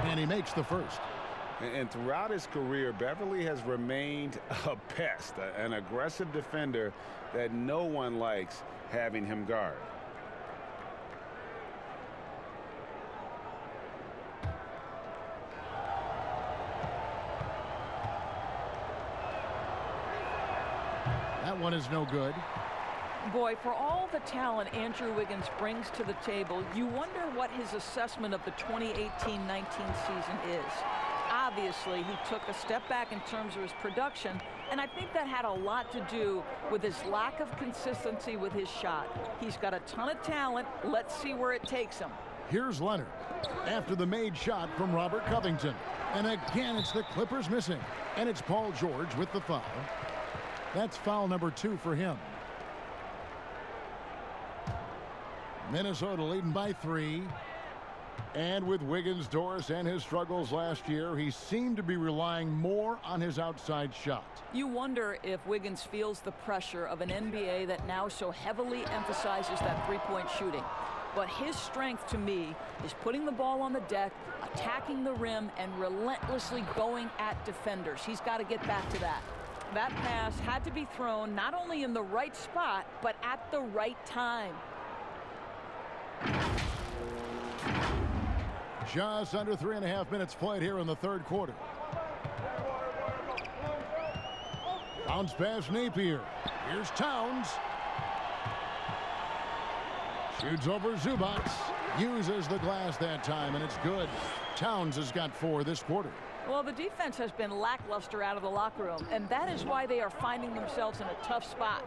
And he makes the first. And throughout his career, Beverly has remained a pest, an aggressive defender that no one likes having him guard. That one is no good. Boy, for all the talent Andrew Wiggins brings to the table, you wonder what his assessment of the 2018-19 season is. Obviously, he took a step back in terms of his production, and I think that had a lot to do with his lack of consistency with his shot. He's got a ton of talent. Let's see where it takes him. Here's Leonard after the made shot from Robert Covington. And again, it's the Clippers missing. And it's Paul George with the foul. That's foul number 2 for him. Minnesota leading by 3. And with Wiggins, Doris, and his struggles last year, he seemed to be relying more on his outside shot. You wonder if Wiggins feels the pressure of an NBA that now so heavily emphasizes that three-point shooting. But his strength, to me, is putting the ball on the deck, attacking the rim, and relentlessly going at defenders. He's got to get back to that. That pass had to be thrown not only in the right spot, but at the right time. Just under 3.5 minutes played here in the third quarter. Bounce pass Napier. Here's Towns. Shoots over Zubac. Uses the glass that time, and it's good. Towns has got 4 this quarter. Well, the defense has been lackluster out of the locker room, and that is why they are finding themselves in a tough spot.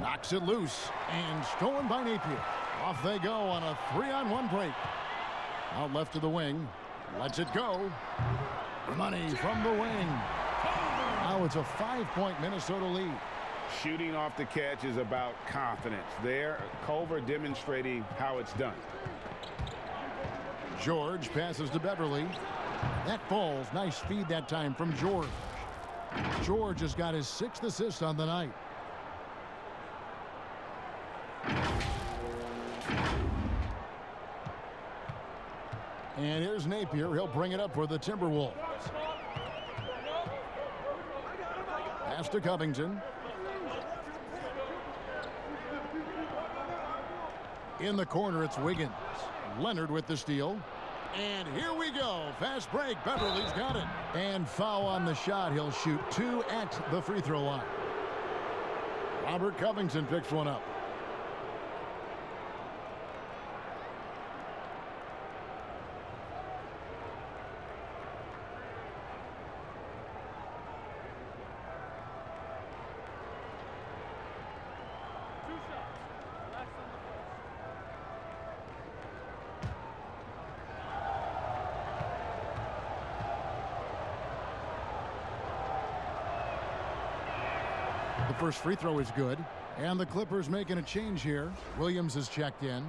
Knocks it loose, and stolen by Napier. Off they go on a 3-on-1 break. Out left to the wing. Lets it go. Money from the wing. Now it's a 5-point Minnesota lead. Shooting off the catch is about confidence. There, Culver demonstrating how it's done. George passes to Beverly. That falls. Nice feed that time from George. George has got his 6th assist on the night. And here's Napier. He'll bring it up for the Timberwolves. Pass to Covington. In the corner, it's Wiggins. Leonard with the steal. And here we go. Fast break. Beverly's got it. And foul on the shot. He'll shoot 2 at the free throw line. Robert Covington picks one up. The first free throw is good. And the Clippers making a change here. Williams is checked in.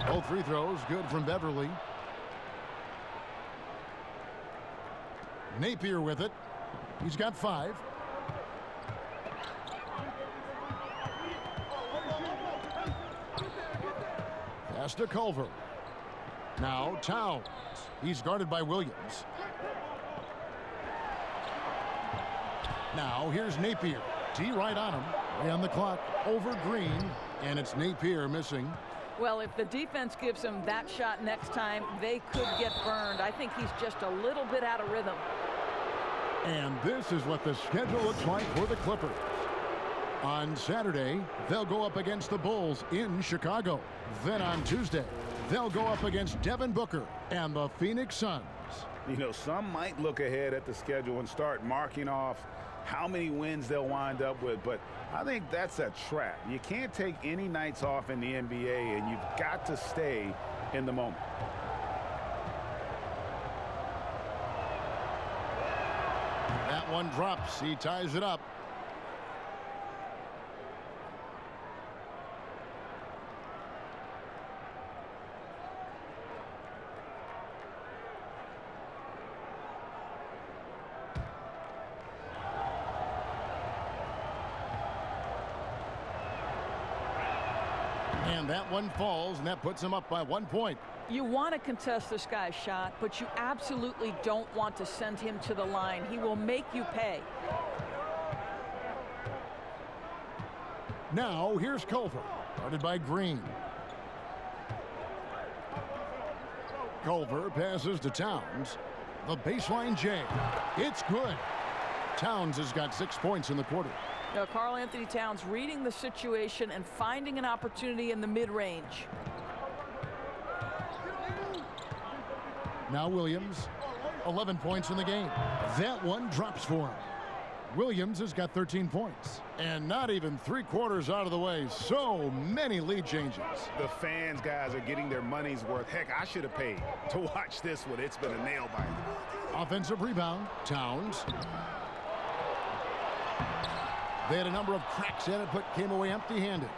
Both free throws good from Beverly. Napier with it. He's got 5. Pass to Culver. Now Towns. He's guarded by Williams. Now here's Napier. T right on him. On the clock over Green. And it's Napier missing. Well, if the defense gives him that shot next time, they could get burned. I think he's just a little bit out of rhythm. And this is what the schedule looks like for the Clippers. On Saturday, they'll go up against the Bulls in Chicago. Then on Tuesday, they'll go up against Devin Booker and the Phoenix Suns. You know, some might look ahead at the schedule and start marking off how many wins they'll wind up with, but I think that's a trap. You can't take any nights off in the NBA, and you've got to stay in the moment. That one drops. He ties it up. And that one falls, and that puts him up by 1 point. You want to contest this guy's shot, but you absolutely don't want to send him to the line. He will make you pay. Now here's Culver, guarded by Green. Culver passes to Towns. The baseline J. It's good. Towns has got 6 points in the quarter. Now, Karl Anthony Towns reading the situation and finding an opportunity in the mid-range. Now Williams, 11 points in the game. That one drops for him. Williams has got 13 points. And not even 3/4 out of the way. So many lead changes. The fans, guys, are getting their money's worth. Heck, I should have paid to watch this one. It's been a nail biter. Offensive rebound, Towns. They had a number of cracks at it, but came away empty-handed.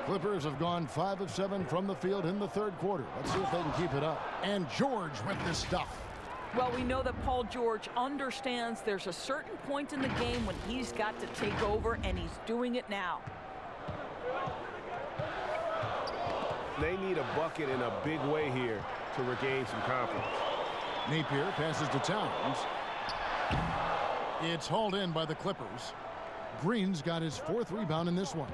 Clippers have gone 5 of 7 from the field in the third quarter. Let's see if they can keep it up. And George with this stuff. Well, we know that Paul George understands there's a certain point in the game when he's got to take over, and he's doing it now. They need a bucket in a big way here to regain some confidence. Napier passes to Towns. It's hauled in by the Clippers. Green's got his 4th rebound in this one.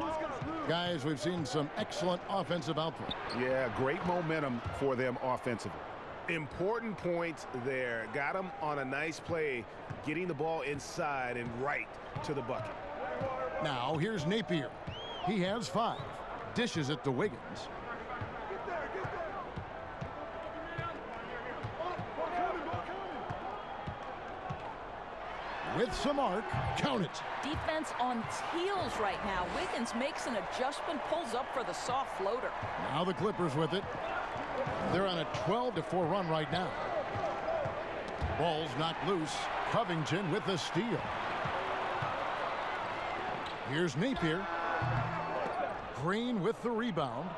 Guys, we've seen some excellent offensive output. Yeah, great momentum for them offensively. Important points there. Got him on a nice play, getting the ball inside and right to the bucket. Now here's Napier. He has 5. Dishes it to Wiggins. With some arc, count it. Defense on its heels right now. Wiggins makes an adjustment, pulls up for the soft floater. Now the Clippers with it. They're on a 12-4 run right now. Ball's knocked loose. Covington with the steal. Here's Napier. Green with the rebound.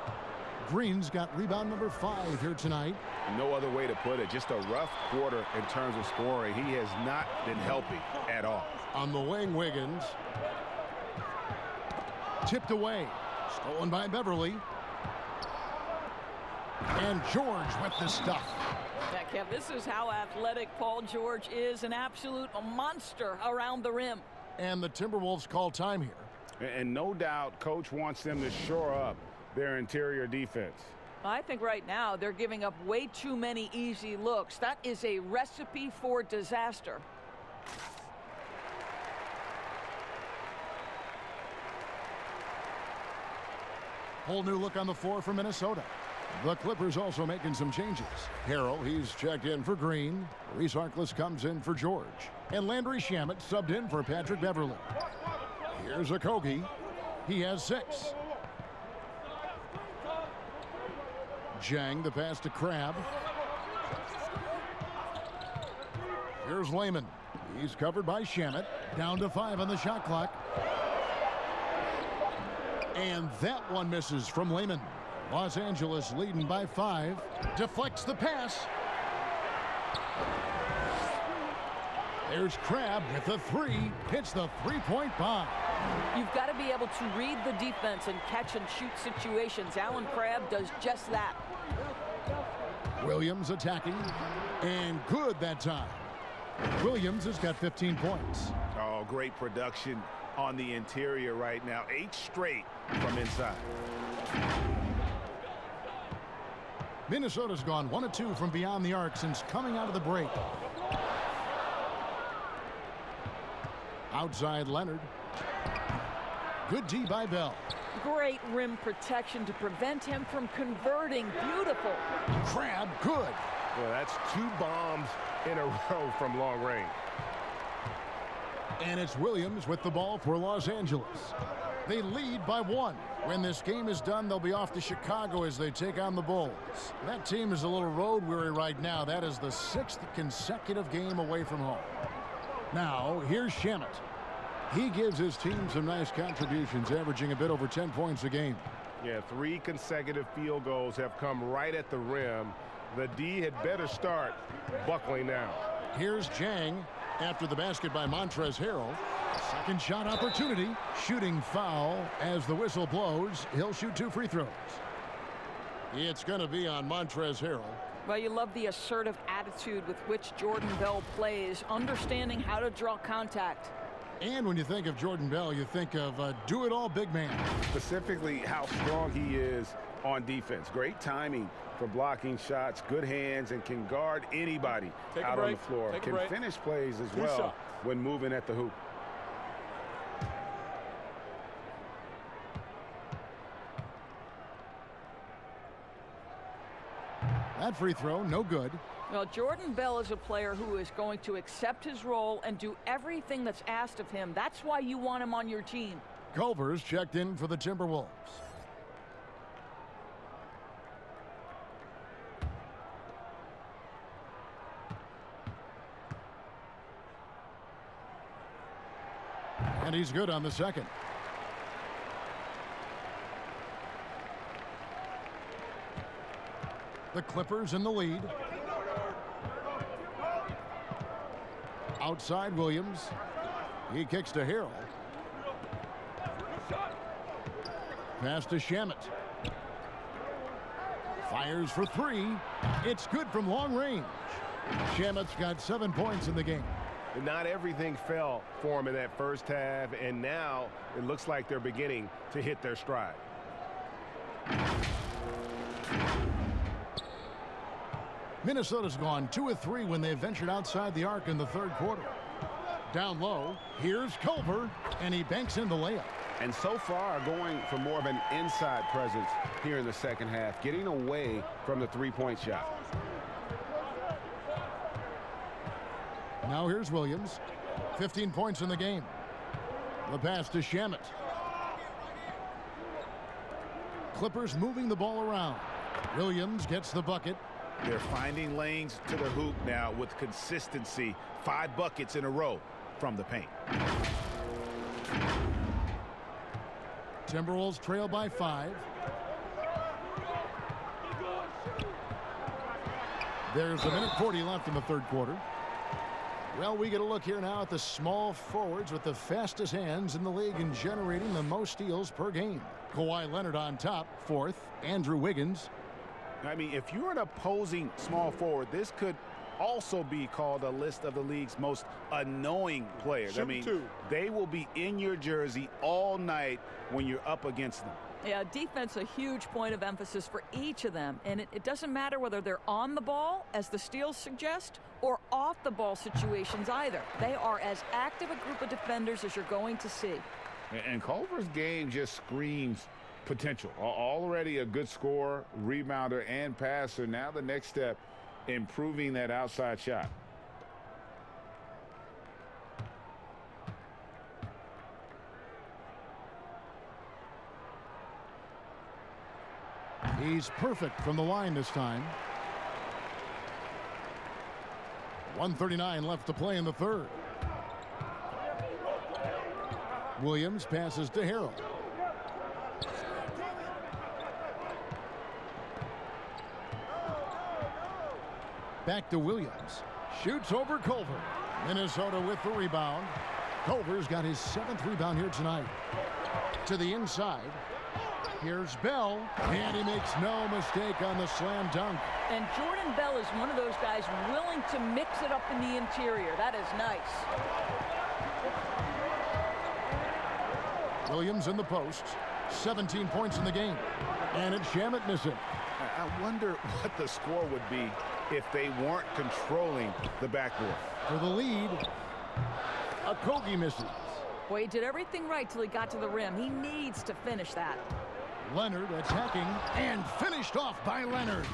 Green's got rebound number 5 here tonight. No other way to put it. Just a rough quarter in terms of scoring. He has not been helping at all. On the wing, Wiggins. Tipped away. Stolen by Beverly. And George with the stuff. Yeah, Kev, this is how athletic Paul George is. An absolute monster around the rim. And the Timberwolves call time here. And no doubt, Coach wants them to shore up their interior defense. I think right now they're giving up way too many easy looks. That is a recipe for disaster. Whole new look on the floor for Minnesota. The Clippers also making some changes. Harrell, he's checked in for Green. Reese Harkless comes in for George. And Landry Shamet subbed in for Patrick Beverly. Here's Okogie. He has 6. Jang, the pass to Crab. Here's Lehman. He's covered by Shamet. Down to 5 on the shot clock. And that one misses from Lehman. Los Angeles leading by 5. Deflects the pass. There's Crab with the 3. Hits the three-point bomb. You've got to be able to read the defense and catch and shoot situations. Alan Crab does just that. Williams attacking. And good that time. Williams has got 15 points. Oh, great production on the interior right now. 8 straight from inside. Minnesota's gone 1 of 2 from beyond the arc since coming out of the break. Outside Leonard. Good D by Bell. Great rim protection to prevent him from converting. Beautiful. Crab, good. Well, that's 2 bombs in a row from long range. And it's Williams with the ball for Los Angeles. They lead by 1. When this game is done, they'll be off to Chicago as they take on the Bulls. That team is a little road weary right now. That is the 6th consecutive game away from home. Now, here's Shamet. He gives his team some nice contributions, averaging a bit over 10 points a game. Yeah, 3 consecutive field goals have come right at the rim. The D had better start buckling down. Here's Jang after the basket by Montrezl Harrell. Second shot opportunity. Shooting foul as the whistle blows. He'll shoot 2 free throws. It's going to be on Montrezl Harrell. Well, you love the assertive attitude with which Jordan Bell plays, understanding how to draw contact. And when you think of Jordan Bell, you think of do-it-all big man. Specifically how strong he is on defense. Great timing for blocking shots, good hands, and can guard anybody out on the floor. Can finish plays as well when moving at the hoop. That free throw, no good. Well, Jordan Bell is a player who is going to accept his role and do everything that's asked of him. That's why you want him on your team. Culver's checked in for the Timberwolves. And he's good on the second. The Clippers in the lead. Outside Williams. He kicks to Harrell. Pass to Shamet. Fires for 3. It's good from long range. Shamet's got 7 points in the game. Not everything fell for him in that first half, and now it looks like they're beginning to hit their stride. Minnesota's gone 2 of 3 when they ventured outside the arc in the third quarter. Down low, here's Culver, and he banks in the layup. And so far going for more of an inside presence here in the second half, getting away from the three-point shot. Now here's Williams. 15 points in the game. The pass to Shamet. Clippers moving the ball around. Williams gets the bucket. They're finding lanes to the hoop now with consistency. 5 buckets in a row from the paint. Timberwolves trail by 5. There's a minute 40 left in the third quarter. Well, we get a look here now at the small forwards with the fastest hands in the league and generating the most steals per game. Kawhi Leonard on top, 4th. Andrew Wiggins. I mean, if you're an opposing small forward, this could also be called a list of the league's most annoying players. I mean, they will be in your jersey all night when you're up against them. Yeah, defense a huge point of emphasis for each of them. And it doesn't matter whether they're on the ball, as the steals suggest, or off the ball situations either. They are as active a group of defenders as you're going to see. And Culver's game just screams potential. Already a good scorer, rebounder, and passer. Now the next step, improving that outside shot. He's perfect from the line this time. 1:39 left to play in the third. Williams passes to Harrell. Back to Williams. Shoots over Culver. Minnesota with the rebound. Culver's got his 7th rebound here tonight. To the inside. Here's Bell, and he makes no mistake on the slam dunk. And Jordan Bell is one of those guys willing to mix it up in the interior. That is nice. Williams in the post. 17 points in the game. And it's Shamet missing. I wonder what the score would be if they weren't controlling the backboard. For the lead, Okogie misses. Boy, he did everything right till he got to the rim. He needs to finish that. Leonard attacking and finished off by Leonard.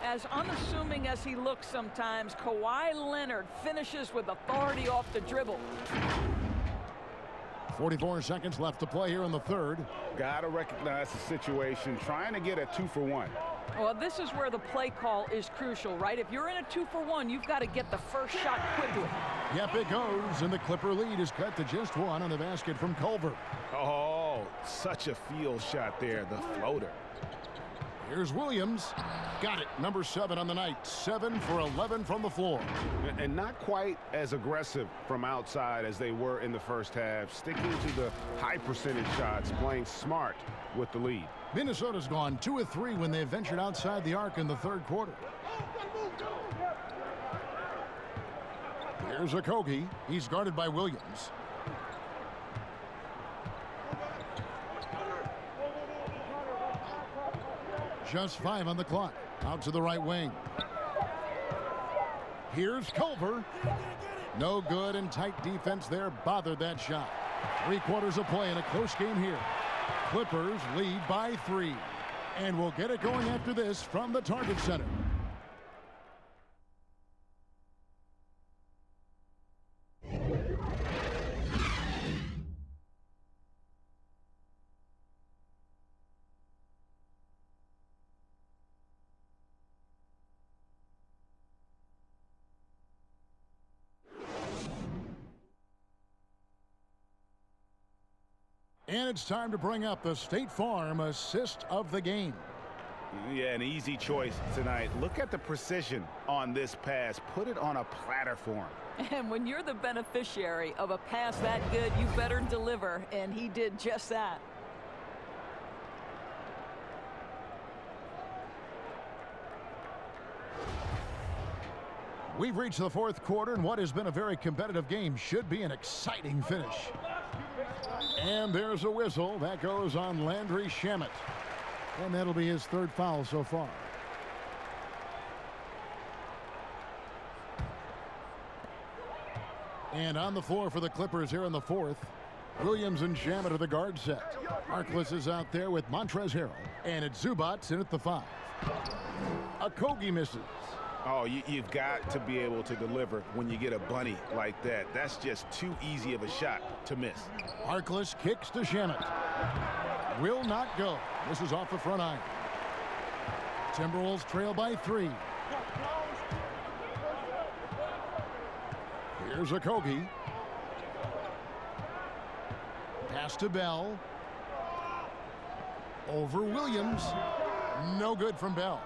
As unassuming as he looks sometimes, Kawhi Leonard finishes with authority off the dribble. 44 seconds left to play here in the third. Got to recognize the situation, trying to get a 2-for-1. Well, this is where the play call is crucial, right? If you're in a 2-for-1, you've got to get the first shot quickly. Yep, it goes, and the Clipper lead is cut to just 1 on the basket from Culver. Oh, such a field shot there, the floater. Here's Williams. Got it. Number 7 on the night. 7 for 11 from the floor. And not quite as aggressive from outside as they were in the first half. Sticking to the high percentage shots, playing smart with the lead. Minnesota's gone 2 of 3 when they ventured outside the arc in the third quarter. Here's Okogie. He's guarded by Williams. Just 5 on the clock. Out to the right wing. Here's Culver. No good, and tight defense there bothered that shot. 3 quarters of play in a close game here. Clippers lead by 3. And we'll get it going after this from the Target Center. And it's time to bring up the State Farm assist of the game. Yeah, an easy choice tonight. Look at the precision on this pass. Put it on a platter for him. And when you're the beneficiary of a pass that good, you better deliver, and he did just that. We've reached the fourth quarter, and what has been a very competitive game should be an exciting finish. And there's a whistle. That goes on Landry Shamet. And that'll be his 3rd foul so far. And on the floor for the Clippers here in the 4th, Williams and Shamet are the guard set. Harkless is out there with Montrezl Harrell. And it's Zubats in at the 5. Okogie misses. Oh, you've got to be able to deliver when you get a bunny like that. That's just too easy of a shot to miss. Harkless kicks to Shamet. Will not go. This is off the front iron. Timberwolves trail by 3. Here's Okogie. Pass to Bell. Over Williams. No good from Bell.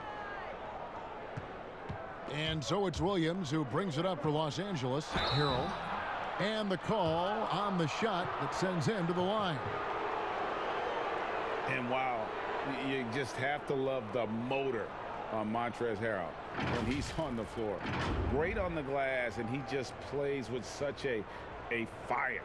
And so it's Williams who brings it up for Los Angeles. Harrell. And the call on the shot that sends him to the line. And wow, you just have to love the motor on Montrezl Harrell when he's on the floor. Great on the glass, and he just plays with such a fire.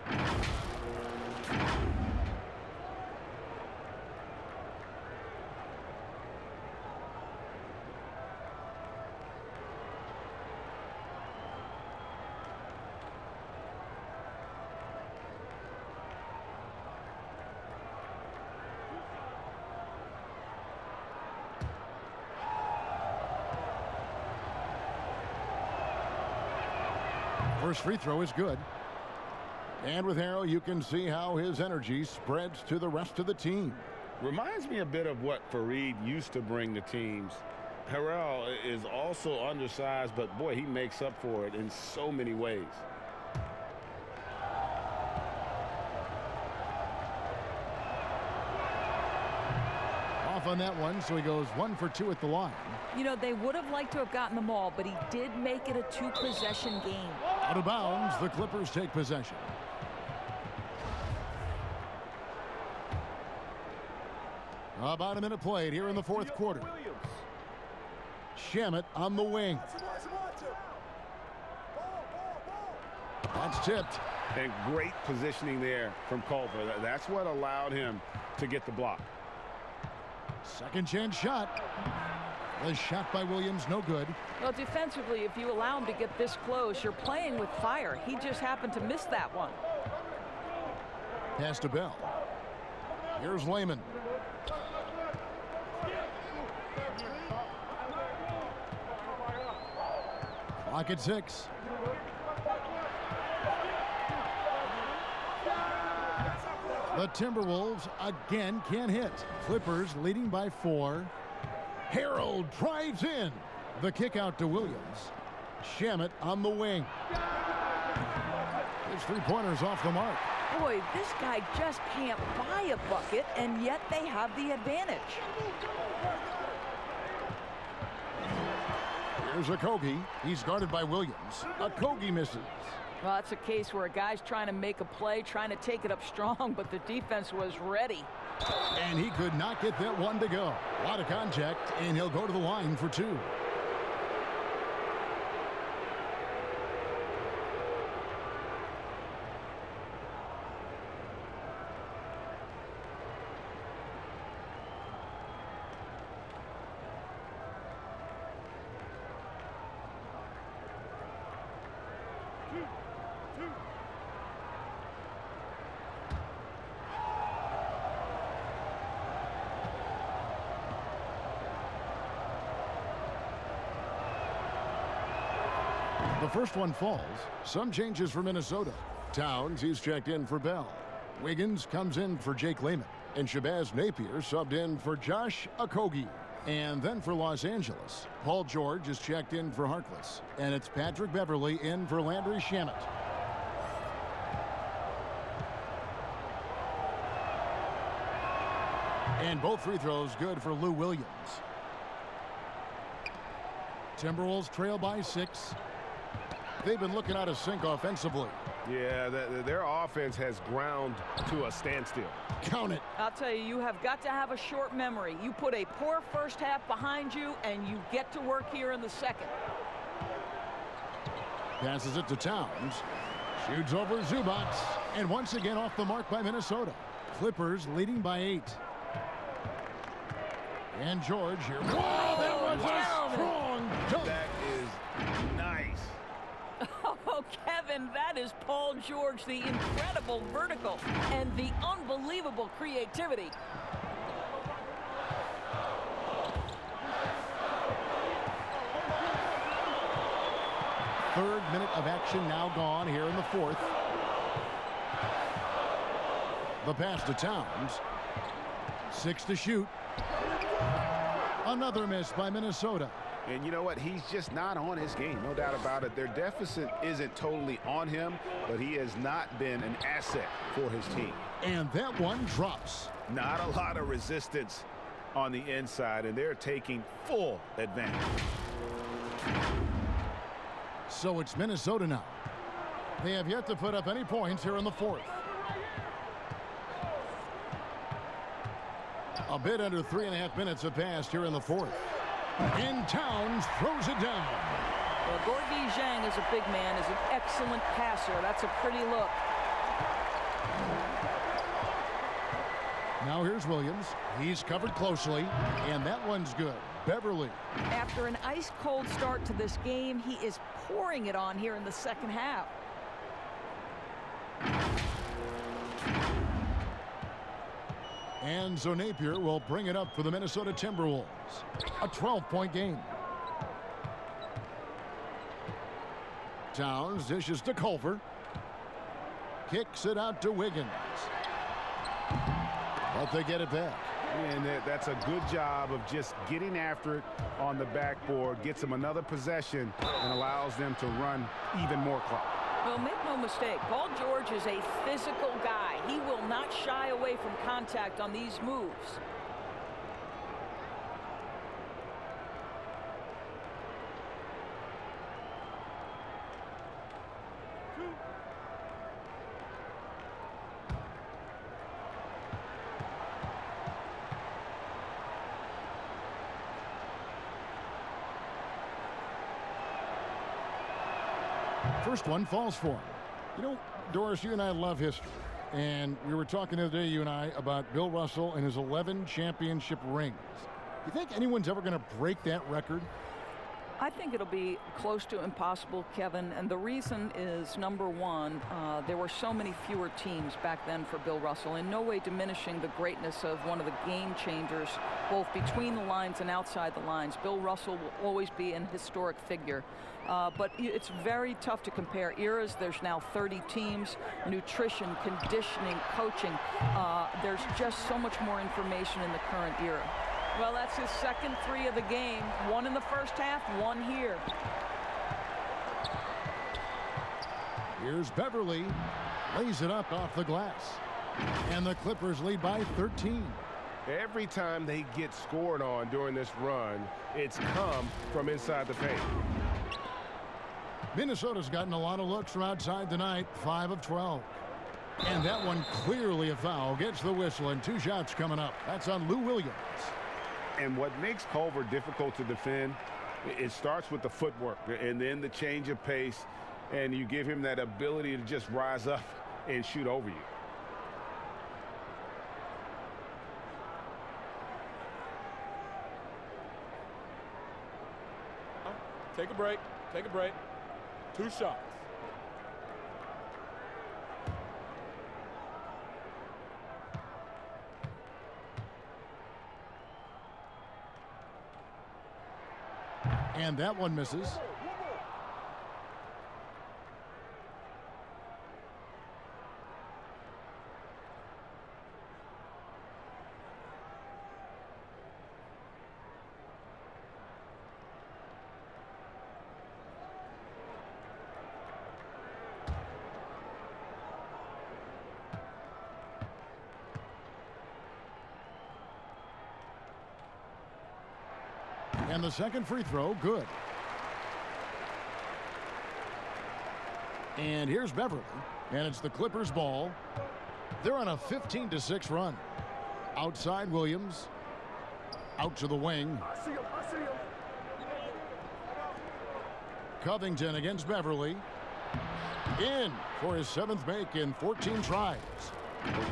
First free throw is good. And with Harrell, you can see how his energy spreads to the rest of the team. Reminds me a bit of what Fareed used to bring to teams. Harrell is also undersized, but boy, he makes up for it in so many ways. Off on that one, so he goes 1 for 2 at the line. You know, they would have liked to have gotten the ball, but he did make it a 2-possession game. Out of bounds, the Clippers take possession. About a minute played here in the fourth quarter. Shamet on the wing. That's tipped. And great positioning there from Culver. That's what allowed him to get the block. Second chance shot. The shot by Williams, no good. Well, defensively, if you allow him to get this close, you're playing with fire. He just happened to miss that one. Pass to Bell. Here's Lehman. Clock at 6. The Timberwolves again can't hit. Clippers leading by 4. Harold drives in. The kick out to Williams. Shamet on the wing. His three-pointers off the mark. Boy, this guy just can't buy a bucket, and yet they have the advantage. Here's Okogie. He's guarded by Williams. Okogie misses. Well, that's a case where a guy's trying to make a play, trying to take it up strong, but the defense was ready. And he could not get that one to go. A lot of contact, and he'll go to the line for 2. The first one falls. Some changes for Minnesota. Towns, he's checked in for Bell. Wiggins comes in for Jake Lehman. And Shabazz Napier subbed in for Josh Okogie. And then for Los Angeles, Paul George is checked in for Harkless. And it's Patrick Beverley in for Landry Shamet. And both free throws good for Lou Williams. Timberwolves trail by 6. They've been looking out of sync offensively. Yeah, their offense has ground to a standstill. Count it. I'll tell you, you have got to have a short memory. You put a poor first half behind you, and you get to work here in the second. Passes it to Towns. Shoots over Zubac. And once again off the mark by Minnesota. Clippers leading by 8. And George here. Whoa, that was a strong dunk. That is nice. Oh, Kevin, that is Paul George, the incredible vertical and the unbelievable creativity. Third minute of action now gone here in the fourth. The pass to Towns. 6 to shoot. Another miss by Minnesota. And you know what? He's just not on his game, no doubt about it. Their deficit isn't totally on him, but he has not been an asset for his team. And that one drops. Not a lot of resistance on the inside, and they're taking full advantage. So it's Minnesota now. They have yet to put up any points here in the fourth. A bit under 3.5 minutes have passed here in the fourth. And Towns throws it down. Well, Gorgui Dieng is a big man, is an excellent passer. That's a pretty look. Now here's Williams. He's covered closely, and that one's good. Beverley. After an ice-cold start to this game, he is pouring it on here in the second half. And so Napier will bring it up for the Minnesota Timberwolves. A 12-point game. Towns dishes to Culver. Kicks it out to Wiggins. But they get it back. And that's a good job of just getting after it on the backboard, gets them another possession, and allows them to run even more clock. Well, make no mistake, Paul George is a physical guy. He will not shy away from contact on these moves. First one falls for him. You know, Doris, you and I love history. And we were talking the other day, you and I, about Bill Russell and his 11 championship rings. You think anyone's ever going to break that record? I think it'll be close to impossible, Kevin, and the reason is, number one, there were so many fewer teams back then for Bill Russell, in no way diminishing the greatness of one of the game changers, both between the lines and outside the lines. Bill Russell will always be an historic figure, but it's very tough to compare eras. There's now 30 teams, nutrition, conditioning, coaching. There's just so much more information in the current era. Well, that's his second three of the game. One in the first half, one here. Here's Beverly. Lays it up off the glass. And the Clippers lead by 13. Every time they get scored on during this run, it's come from inside the paint. Minnesota's gotten a lot of looks from outside tonight, 5 of 12. And that one clearly a foul. Gets the whistle, and 2 shots coming up. That's on Lou Williams. And what makes Culver difficult to defend, it starts with the footwork and then the change of pace, and you give him that ability to just rise up and shoot over you. Take a break. Take a break. 2 shots. And that one misses. And the second free throw, good. And here's Beverly, and it's the Clippers' ball. They're on a 15-6 run. Outside Williams, out to the wing. I see him. Covington against Beverly. In for his 7th make in 14 tries.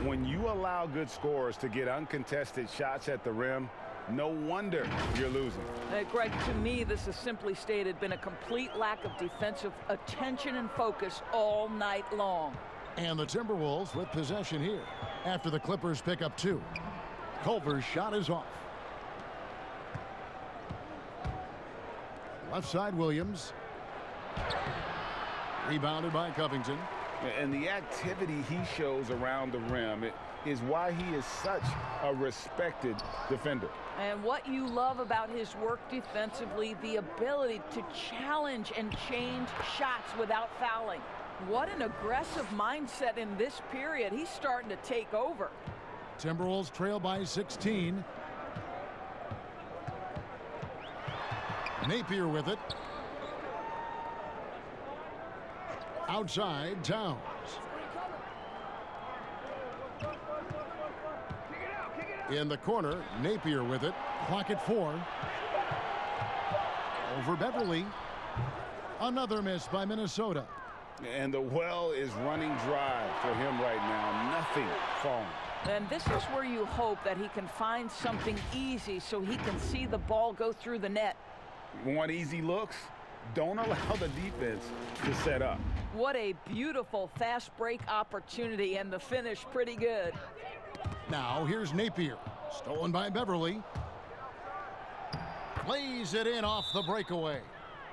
When you allow good scorers to get uncontested shots at the rim, no wonder you're losing. Greg, to me, this has simply stated been a complete lack of defensive attention and focus all night long. And the Timberwolves with possession here after the Clippers pick up 2. Culver's shot is off. Left side Williams. Rebounded by Covington. And the activity he shows around the rim is why he is such a respected defender. And what you love about his work defensively, the ability to challenge and change shots without fouling. What an aggressive mindset in this period. He's starting to take over. Timberwolves trail by 16. Napier with it. Outside, Towns. In the corner, Napier with it. Clock at 4. Over Beverly. Another miss by Minnesota. And the well is running dry for him right now. Nothing falling. And this is where you hope that he can find something easy so he can see the ball go through the net. Want easy looks? Don't allow the defense to set up. What a beautiful fast break opportunity, and the finish pretty good. Now here's Napier. Stolen by Beverly. Lays it in off the breakaway.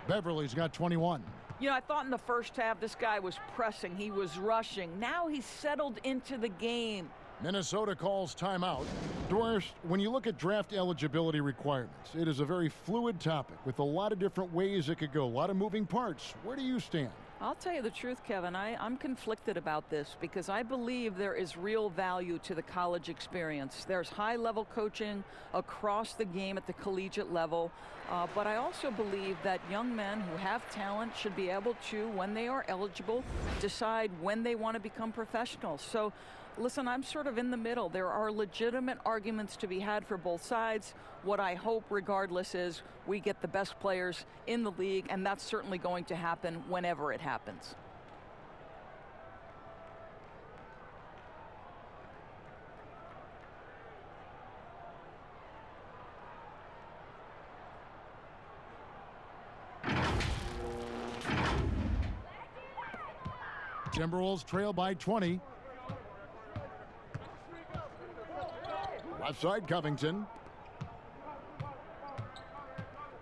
Beverly's got 21. You know, I thought in the first half this guy was pressing. He was rushing. Now he's settled into the game. Minnesota calls timeout. Doris, when you look at draft eligibility requirements, it is a very fluid topic with a lot of different ways it could go, a lot of moving parts. Where do you stand? I'll tell you the truth, Kevin. I'm conflicted about this because I believe there is real value to the college experience. There's high-level coaching across the game at the collegiate level, but I also believe that young men who have talent should be able to, when they are eligible, decide when they want to become professionals. So, listen, I'm sort of in the middle. There are legitimate arguments to be had for both sides. What I hope, regardless, is we get the best players in the league, and that's certainly going to happen whenever it happens. Timberwolves trail by 20. Left side, Covington.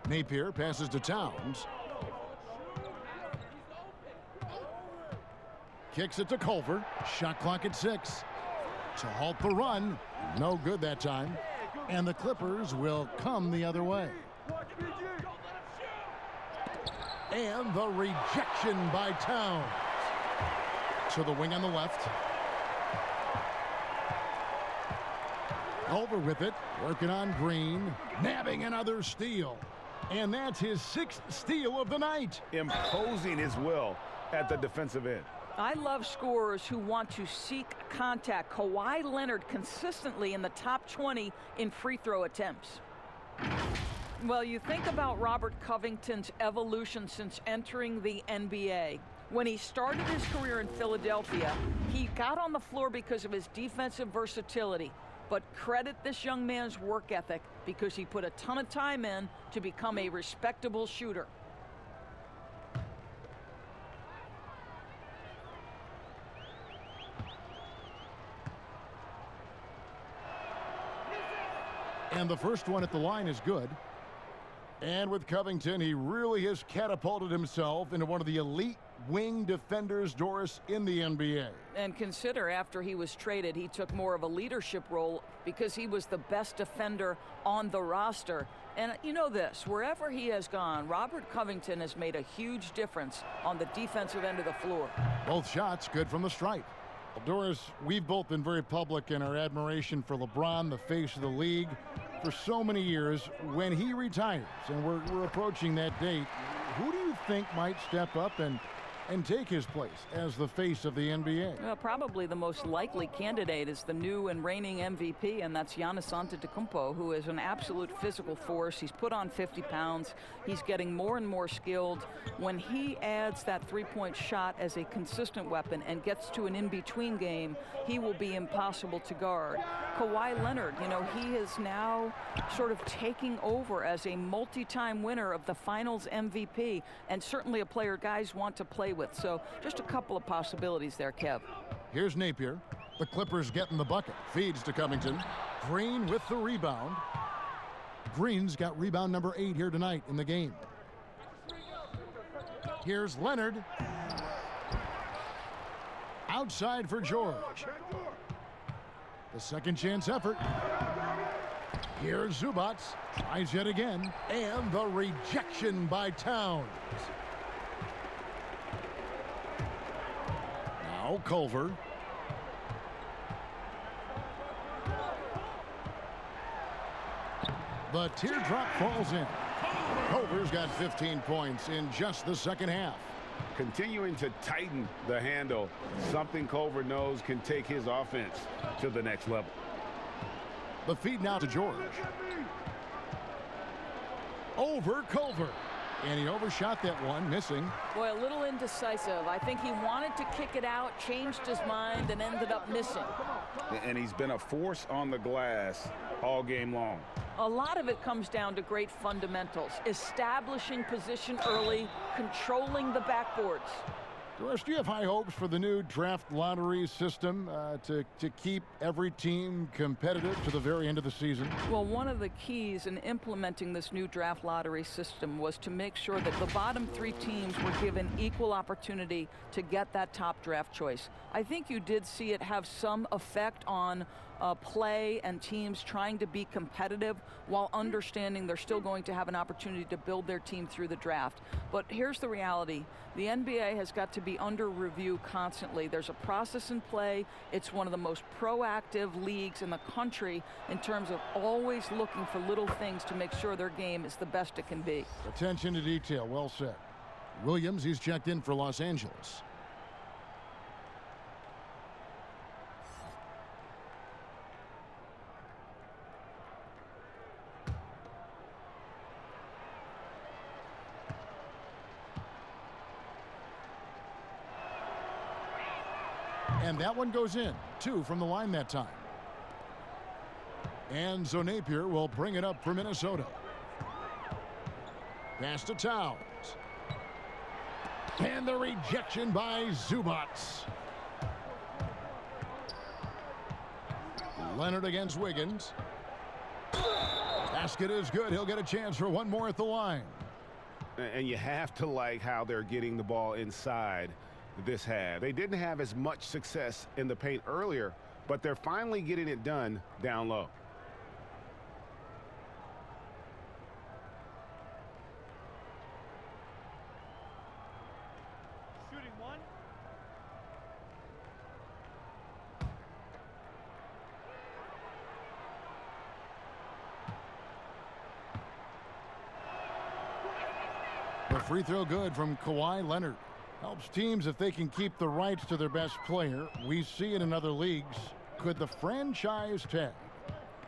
Napier passes to Towns. Kicks it to Culver. Shot clock at 6. To halt the run. No good that time. And the Clippers will come the other way. And the rejection by Towns. To the wing on the left. Over with it, working on Green, nabbing another steal. And that's his 6th steal of the night. Imposing his will at the defensive end. I love scorers who want to seek contact. Kawhi Leonard consistently in the top 20 in free throw attempts. Well, you think about Robert Covington's evolution since entering the NBA. When he started his career in Philadelphia, he got on the floor because of his defensive versatility. But credit this young man's work ethic because he put a ton of time in to become a respectable shooter. And the first one at the line is good. And with Covington, he really has catapulted himself into one of the elite wing defenders, Doris, in the NBA. And consider after he was traded, he took more of a leadership role because he was the best defender on the roster. And you know this, wherever he has gone, Robert Covington has made a huge difference on the defensive end of the floor. Both shots good from the stripe. Well, Doris, we've both been very public in our admiration for LeBron, the face of the league, for so many years. When he retires, and we're approaching that date, who do you think might step up and take his place as the face of the NBA? Well, probably the most likely candidate is the new and reigning MVP, and that's Giannis Antetokounmpo, who is an absolute physical force. He's put on 50 pounds. He's getting more and more skilled. When he adds that three-point shot as a consistent weapon and gets to an in-between game, he will be impossible to guard. Kawhi Leonard, you know, he is now sort of taking over as a multi-time winner of the Finals MVP, and certainly a player guys want to play with. So just a couple of possibilities there, Kev. Here's Napier. The Clippers getting the bucket. Feeds to Covington. Green with the rebound. Green's got rebound number 8 here tonight in the game. Here's Leonard. Outside for George. The second chance effort. Here's Zubac. Tries yet again. And the rejection by Towns. Now Culver. The teardrop falls in. Culver's got 15 points in just the second half. Continuing to tighten the handle, something Culver knows can take his offense to the next level. The feed now to George. Over Culver. And he overshot that one, missing. Boy, a little indecisive. I think he wanted to kick it out, changed his mind, and ended up missing. And he's been a force on the glass all game long. A lot of it comes down to great fundamentals. Establishing position early, controlling the backboards. Russ, do you have high hopes for the new draft lottery system to keep every team competitive to the very end of the season? Well, one of the keys in implementing this new draft lottery system was to make sure that the bottom 3 teams were given equal opportunity to get that top draft choice. I think you did see it have some effect on play and teams trying to be competitive while understanding they're still going to have an opportunity to build their team through the draft. But here's the reality. The NBA has got to be under review constantly. There's a process in play. It's one of the most proactive leagues in the country in terms of always looking for little things to make sure their game is the best it can be. Attention to detail. Well said. Williams, he's checked in for Los Angeles. And that one goes in. 2 from the line that time. And so Napier will bring it up for Minnesota. Pass to Towns. And the rejection by Zubac. Leonard against Wiggins. Basket is good. He'll get a chance for one more at the line. And you have to like how they're getting the ball inside this half. They didn't have as much success in the paint earlier, but they're finally getting it done down low. Shooting 1. The free throw good from Kawhi Leonard. Helps teams if they can keep the rights to their best player. We see it in other leagues. Could the franchise tag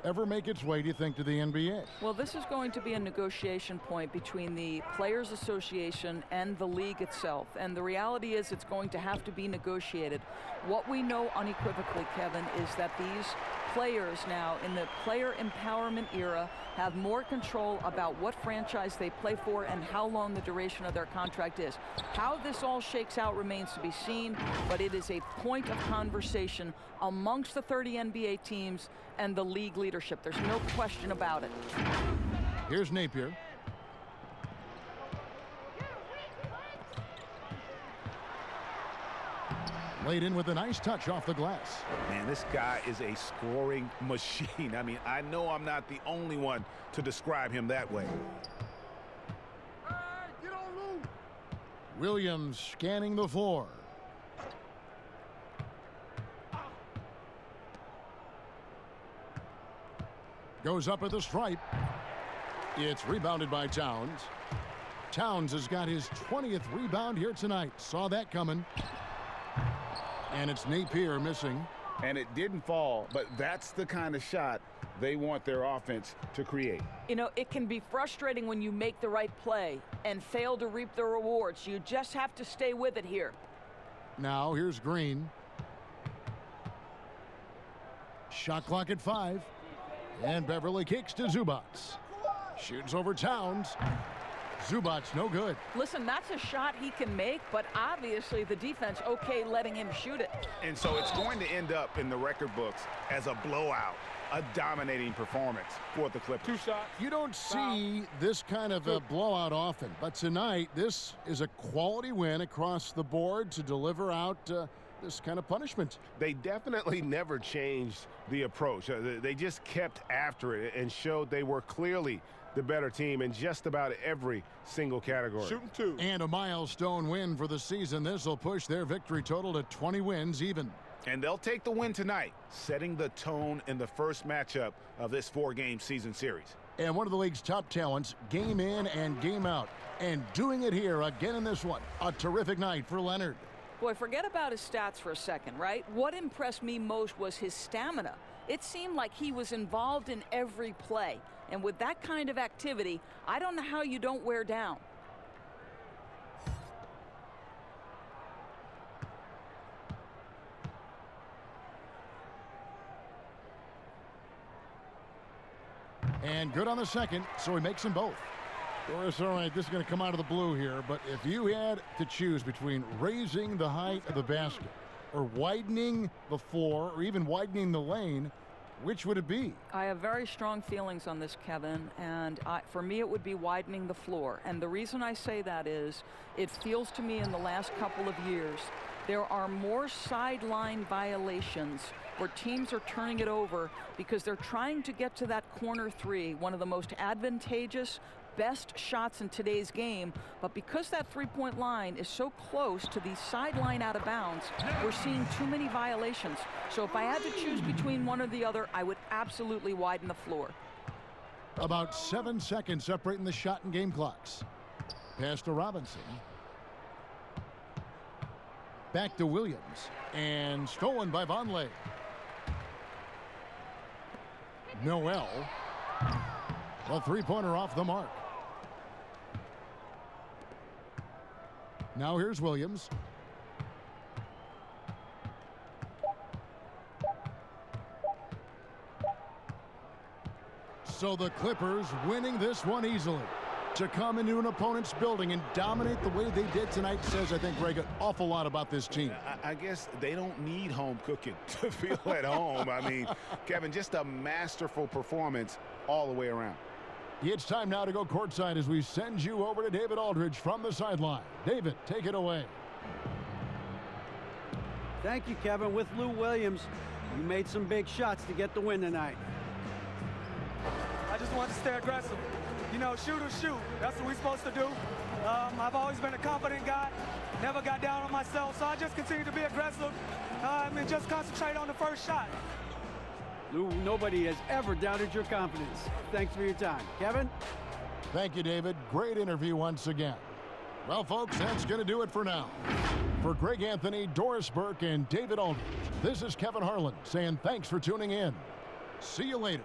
ever make its way, do you think, to the NBA? Well, this is going to be a negotiation point between the Players Association and the league itself. And the reality is it's going to have to be negotiated. What we know unequivocally, Kevin, is that these players now in the player empowerment era have more control about what franchise they play for and how long the duration of their contract is. How this all shakes out remains to be seen, but it is a point of conversation amongst the 30 NBA teams and the league leadership. There's no question about it. Here's Napier. Laid in with a nice touch off the glass. Man, this guy is a scoring machine. I mean, I know I'm not the only one to describe him that way. Get on loose. Williams scanning the floor. Goes up at the stripe. It's rebounded by Towns. Towns has got his 20th rebound here tonight. Saw that coming. And it's Napier missing. And it didn't fall, but that's the kind of shot they want their offense to create. You know, it can be frustrating when you make the right play and fail to reap the rewards. You just have to stay with it here. Now here's Green. Shot clock at 5. And Beverly kicks to Zubac. Shoots over Towns. Zubac, no good. Listen, that's a shot he can make, but obviously the defense okay letting him shoot it. And so it's going to end up in the record books as a blowout, a dominating performance for the Clippers. 2 shots. You don't see this kind of a blowout often, but tonight this is a quality win across the board to deliver out this kind of punishment. They definitely never changed the approach. They just kept after it and showed they were clearly the better team in just about every single category. Shooting 2. And a milestone win for the season. This will push their victory total to 20 wins even. And they'll take the win tonight, setting the tone in the first matchup of this 4-game season series. And one of the league's top talents, game in and game out. And doing it here again in this one. A terrific night for Leonard. Boy, forget about his stats for a second, right? What impressed me most was his stamina. It seemed like he was involved in every play. And with that kind of activity, I don't know how you don't wear down. And good on the second, so he makes them both. Doris, all right, this is going to come out of the blue here, but if you had to choose between raising the height of the basket or widening the floor or even widening the lane, which would it be? I have very strong feelings on this, Kevin, and for me it would be widening the floor. And the reason I say that is it feels to me in the last couple of years there are more sideline violations where teams are turning it over because they're trying to get to that corner three, one of the most advantageous, best shots in today's game, but because that three-point line is so close to the sideline out of bounds, we're seeing too many violations. So if I had to choose between one or the other, I would absolutely widen the floor. About 7 seconds separating the shot and game clocks. Pass to Robinson. Back to Williams, and stolen by Vonleh. Noel, a three-pointer off the mark. Now here's Williams. So the Clippers winning this one easily. To come into an opponent's building and dominate the way they did tonight says, I think, Greg, an awful lot about this team. I guess they don't need home cooking to feel at home. I mean, Kevin, just a masterful performance all the way around. It's time now to go courtside as we send you over to David Aldridge from the sideline. David, take it away. Thank you, Kevin. With Lou Williams, you made some big shots to get the win tonight. I just want to stay aggressive. You know, shoot or shoot. That's what we're supposed to do. I've always been a confident guy. Never got down on myself, so I just continue to be aggressive and just concentrate on the first shot. Lou, nobody has ever doubted your confidence. Thanks for your time. Kevin? Thank you, David. Great interview once again. Well, folks, that's going to do it for now. For Greg Anthony, Doris Burke, and David Aldridge, this is Kevin Harlan saying thanks for tuning in. See you later.